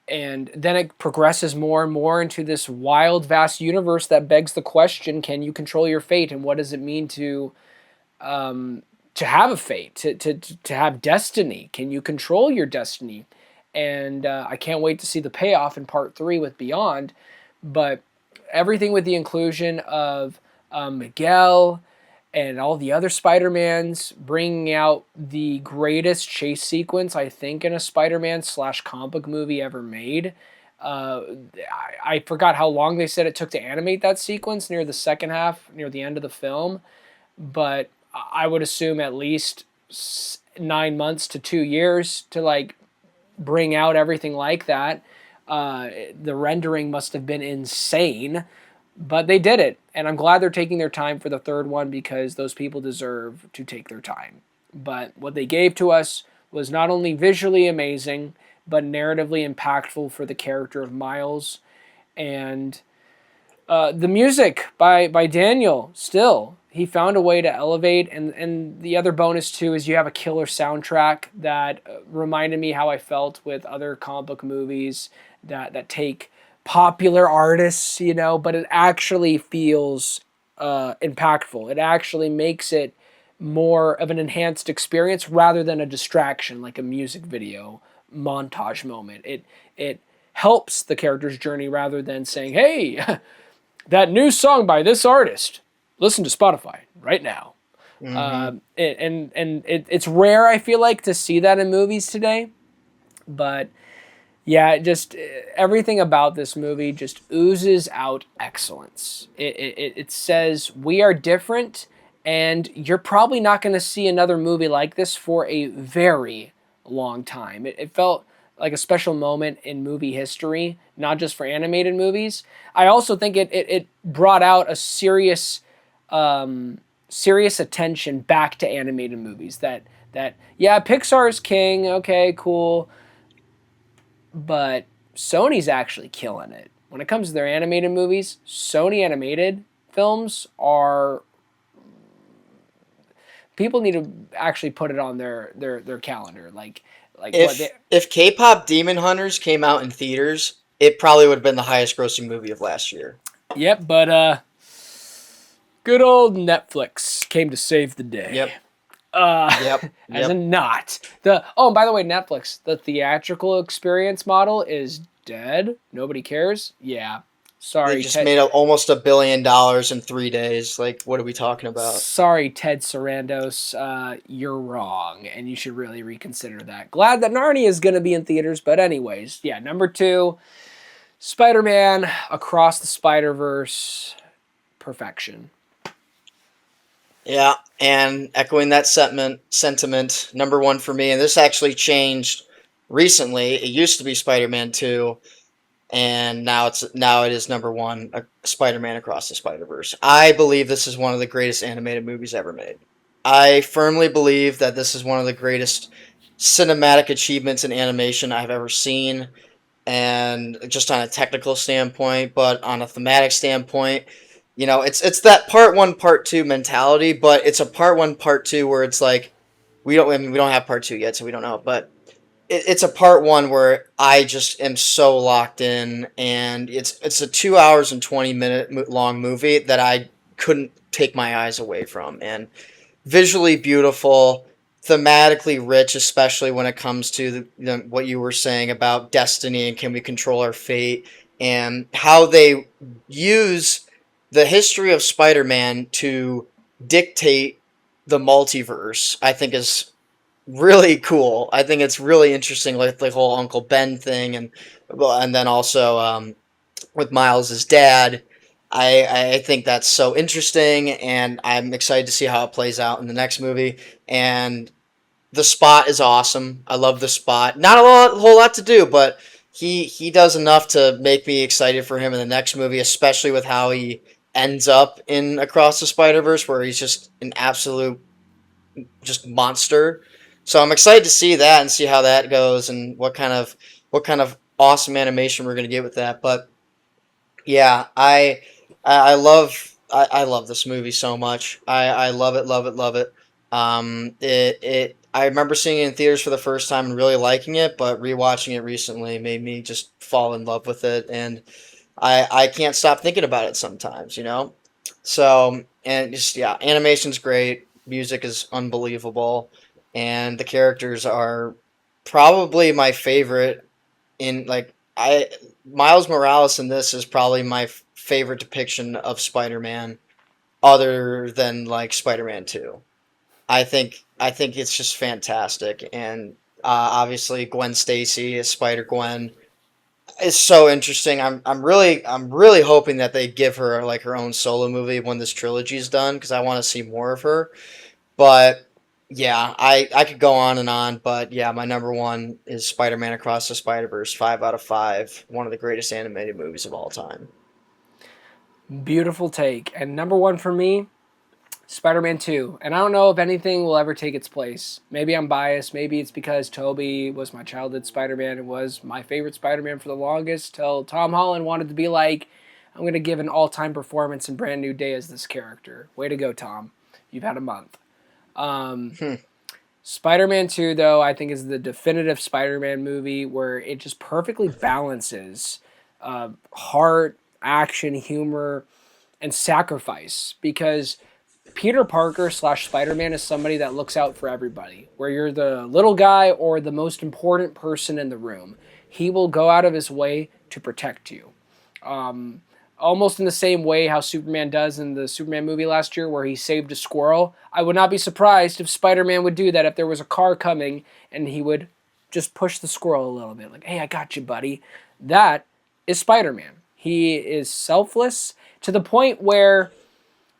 And then it progresses more and more into this wild, vast universe that begs the question: can you control your fate, and what does it mean to have a fate, to have destiny? Can you control your destiny? And I can't wait to see the payoff in part three with Beyond. But everything with the inclusion of Miguel and all the other Spider-Mans, bringing out the greatest chase sequence, I think, in a Spider-Man slash comic book movie ever made. Uh, I forgot how long they said it took to animate that sequence near the second half, near the end of the film, but I would assume at least 9 months to 2 years to like bring out everything like that. The rendering must have been insane, but they did it, and I'm glad they're taking their time for the third one, because those people deserve to take their time. But what they gave to us was not only visually amazing, but narratively impactful for the character of Miles. And the music by Daniel, still, he found a way to elevate. And the other bonus too is you have a killer soundtrack that reminded me how I felt with other comic book movies that take popular artists, but it actually feels impactful. It actually makes it more of an enhanced experience rather than a distraction like a music video montage moment. It helps the character's journey rather than saying, "Hey, that new song by this artist, listen to Spotify right now." hmm It's rare, I feel like, to see that in movies today. But yeah, just everything about this movie just oozes out excellence. It says we are different, and you're probably not going to see another movie like this for a very long time. It felt like a special moment in movie history, not just for animated movies. I also think it brought out a serious attention back to animated movies. That yeah, Pixar's king. Okay, cool, but Sony's actually killing it. When it comes to their animated movies, Sony animated films are, people need to actually put it on their calendar. Like what they, if K-pop Demon Hunters came out in theaters, it probably would have been the highest grossing movie of last year. yep, but good old Netflix came to save the day. Yep, Uh, yep, as yep. in not the. Oh, and by the way, Netflix, the theatrical experience model is dead. Nobody cares. Yeah, They sorry, just Ted. made almost $1 billion in 3 days. Like, what are we talking about? Sorry, Ted Sarandos. You're wrong, and you should really reconsider that. Glad that Narnia is going to be in theaters, but anyways, yeah. Number two, Spider-Man Across the Spider-Verse, perfection. Yeah, and echoing that sentiment, number one for me, and this actually changed recently. It used to be Spider-Man 2, and now it is number one, Spider-Man Across the Spider-Verse. I believe this is one of the greatest animated movies ever made. I firmly believe that this is one of the greatest cinematic achievements in animation I've ever seen, and just on a technical standpoint, but on a thematic standpoint, it's that part one, part two mentality, but it's a part one, part two where it's like we don't have part two yet, so we don't know, but it's a part one where I just am so locked in, and it's a 2 hours and 20 minute long movie that I couldn't take my eyes away from, and visually beautiful, thematically rich, especially when it comes to what you were saying about destiny and can we control our fate, and how they use the history of Spider-Man to dictate the multiverse. I think is really cool. I think it's really interesting, like the whole Uncle Ben thing, and well, and then also with Miles's dad. I think that's so interesting, and I'm excited to see how it plays out in the next movie. And the Spot is awesome. I love the Spot. Not a whole lot to do, but he does enough to make me excited for him in the next movie, especially with how he ends up in Across the Spider Verse, where he's just an absolute just monster. So I'm excited to see that and see how that goes and what kind of awesome animation we're gonna get with that. But yeah, I love this movie so much. I love it, love it, love it. I remember seeing it in theaters for the first time and really liking it, but rewatching it recently made me just fall in love with it, and I can't stop thinking about it sometimes, you know. So and just yeah, animation's great, music is unbelievable, and the characters are probably my favorite in like I Miles Morales in this is probably my favorite depiction of Spider-Man other than like Spider-Man 2. I think it's just fantastic, and obviously Gwen Stacy as Spider-Gwen is so interesting. I'm really hoping that they give her like her own solo movie when this trilogy is done because I want to see more of her. But yeah, I could go on, but yeah, my number one is Spider-Man Across the Spider-Verse, 5 out of 5, one of the greatest animated movies of all time. Beautiful take. And number one for me, Spider-Man 2. And I don't know if anything will ever take its place. Maybe I'm biased. Maybe it's because Tobey was my childhood Spider-Man and was my favorite Spider-Man for the longest till Tom Holland wanted to be like, I'm going to give an all-time performance in Brand New Day as this character. Way to go, Tom. You've had a month. Um, Hmm. Spider-Man 2, though, I think is the definitive Spider-Man movie where it just perfectly balances heart, action, humor, and sacrifice because Peter Parker slash Spider Man is somebody that looks out for everybody. Where you're the little guy or the most important person in the room, he will go out of his way to protect you. Um, Almost in the same way how Superman does in the Superman movie last year, where he saved a squirrel. I would not be surprised if Spider Man would do that if there was a car coming and he would just push the squirrel a little bit, like, "Hey, I got you, buddy." That is Spider Man. He is selfless to the point where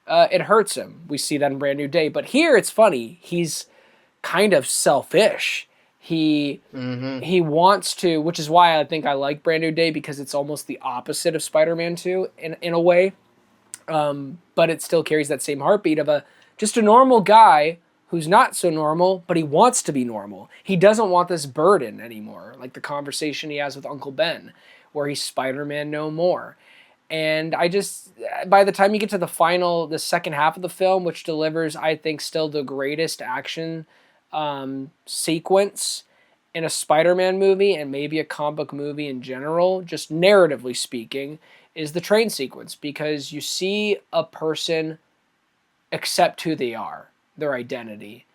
it hurts him. We see that in Brand New Day. But here it's funny. He's kind of selfish. He Mm-hmm. he wants to, which is why I think I like Brand New Day because it's almost the opposite of Spider-Man 2 in a way. But it still carries that same heartbeat of a just a normal guy who's not so normal, but he wants to be normal. He doesn't want this burden anymore, like the conversation he has with Uncle Ben, where he's Spider-Man no more. And I just, by the time you get to the second half of the film, which delivers, I think, still the greatest action sequence in a Spider-Man movie and maybe a comic book movie in general, just narratively speaking, is the train sequence because you see a person accept who they are, their identity,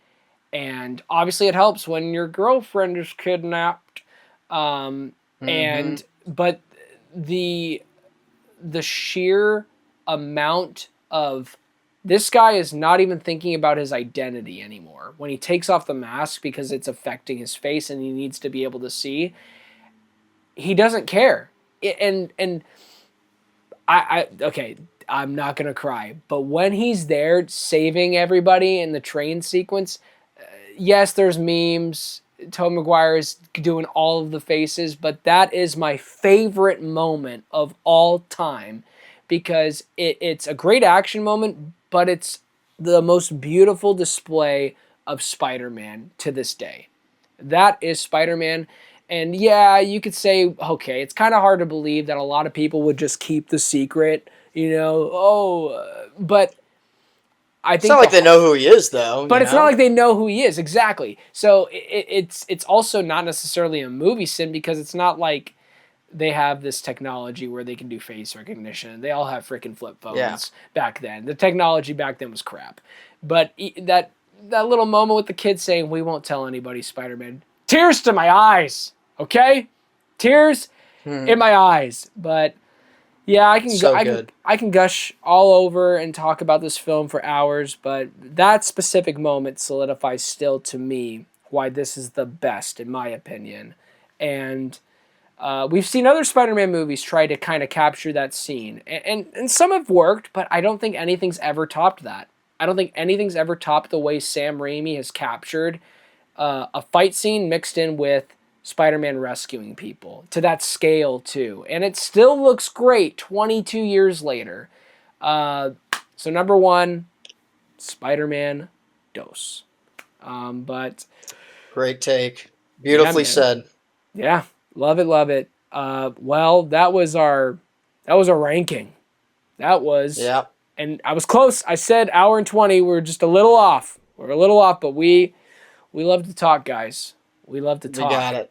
and obviously it helps when your girlfriend is kidnapped. Um, Mm-hmm. and but the sheer amount of this guy is not even thinking about his identity anymore. When he takes off the mask because it's affecting his face and he needs to be able to see, he doesn't care. And I okay, I'm not gonna cry, but when he's there saving everybody in the train sequence, yes, there's memes. Tobey Maguire is doing all of the faces, but that is my favorite moment of all time because it's a great action moment, but it's the most beautiful display of Spider-Man to this day. That is Spider-Man. And yeah, you could say, okay, it's kind of hard to believe that a lot of people would just keep the secret, but I It's think not like they know who he is, though. but You it's not know? like they know who he is exactly. So it's also not necessarily a movie sin because it's not like they have this technology where they can do face recognition. They all have freaking flip Yeah. phones back then. The technology back then was crap. But that little moment with the kid saying, "We won't tell anybody, Spider-Man." Tears to my eyes. Okay? Tears in my eyes. But yeah, So good. I can gush all over and talk about this film for hours, but that specific moment solidifies still to me why this is the best in my opinion. And we've seen other Spider-Man movies try to kind of capture that scene, and some have worked, but I don't think anything's ever topped that. I don't think anything's ever topped the way Sam Raimi has captured a fight scene mixed in with Spider-Man rescuing people to that scale too, and it still looks great 22 years later. So number one, Spider-Man Dos. But Great take. yeah, Beautifully man. said. Yeah, love it, love it. Well, that was our ranking. That was, Yeah. and I was close. I said hour and 20. We're just a little off. We're a little off, but we love to talk, guys. We love to We got talk. it.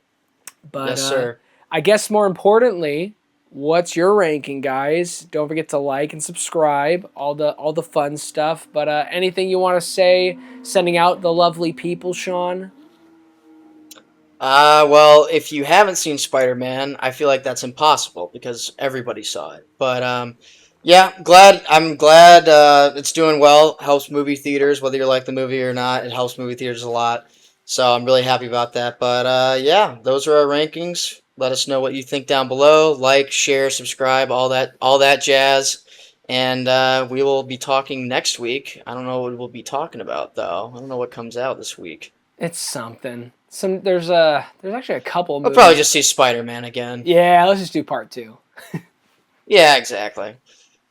But Yes, sir. I guess more importantly, what's your ranking, guys? Don't forget to like and subscribe. All the fun stuff. But anything you want to say? Sending out the lovely people, Sean. Well, if you haven't seen Spider-Man, I feel like that's impossible because everybody saw it. But yeah, I'm glad it's doing well. Helps movie theaters, whether you like the movie or not. It helps movie theaters a lot. So I'm really happy about that. But yeah, those are our rankings. Let us know what you think down below. Like, share, subscribe, all that jazz. And we will be talking next week. I don't know what we'll be talking about though. I don't know what comes out this week. It's something. There's actually a couple I'll probably movies. just see Spider-Man again. Yeah, let's just do part two. Yeah, exactly.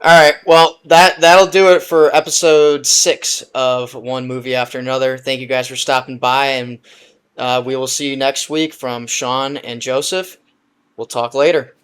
All right. Well, that'll do it for episode 6 of One Movie After Another. Thank you guys for stopping by, and we will see you next week from Sean and Joseph. We'll talk later.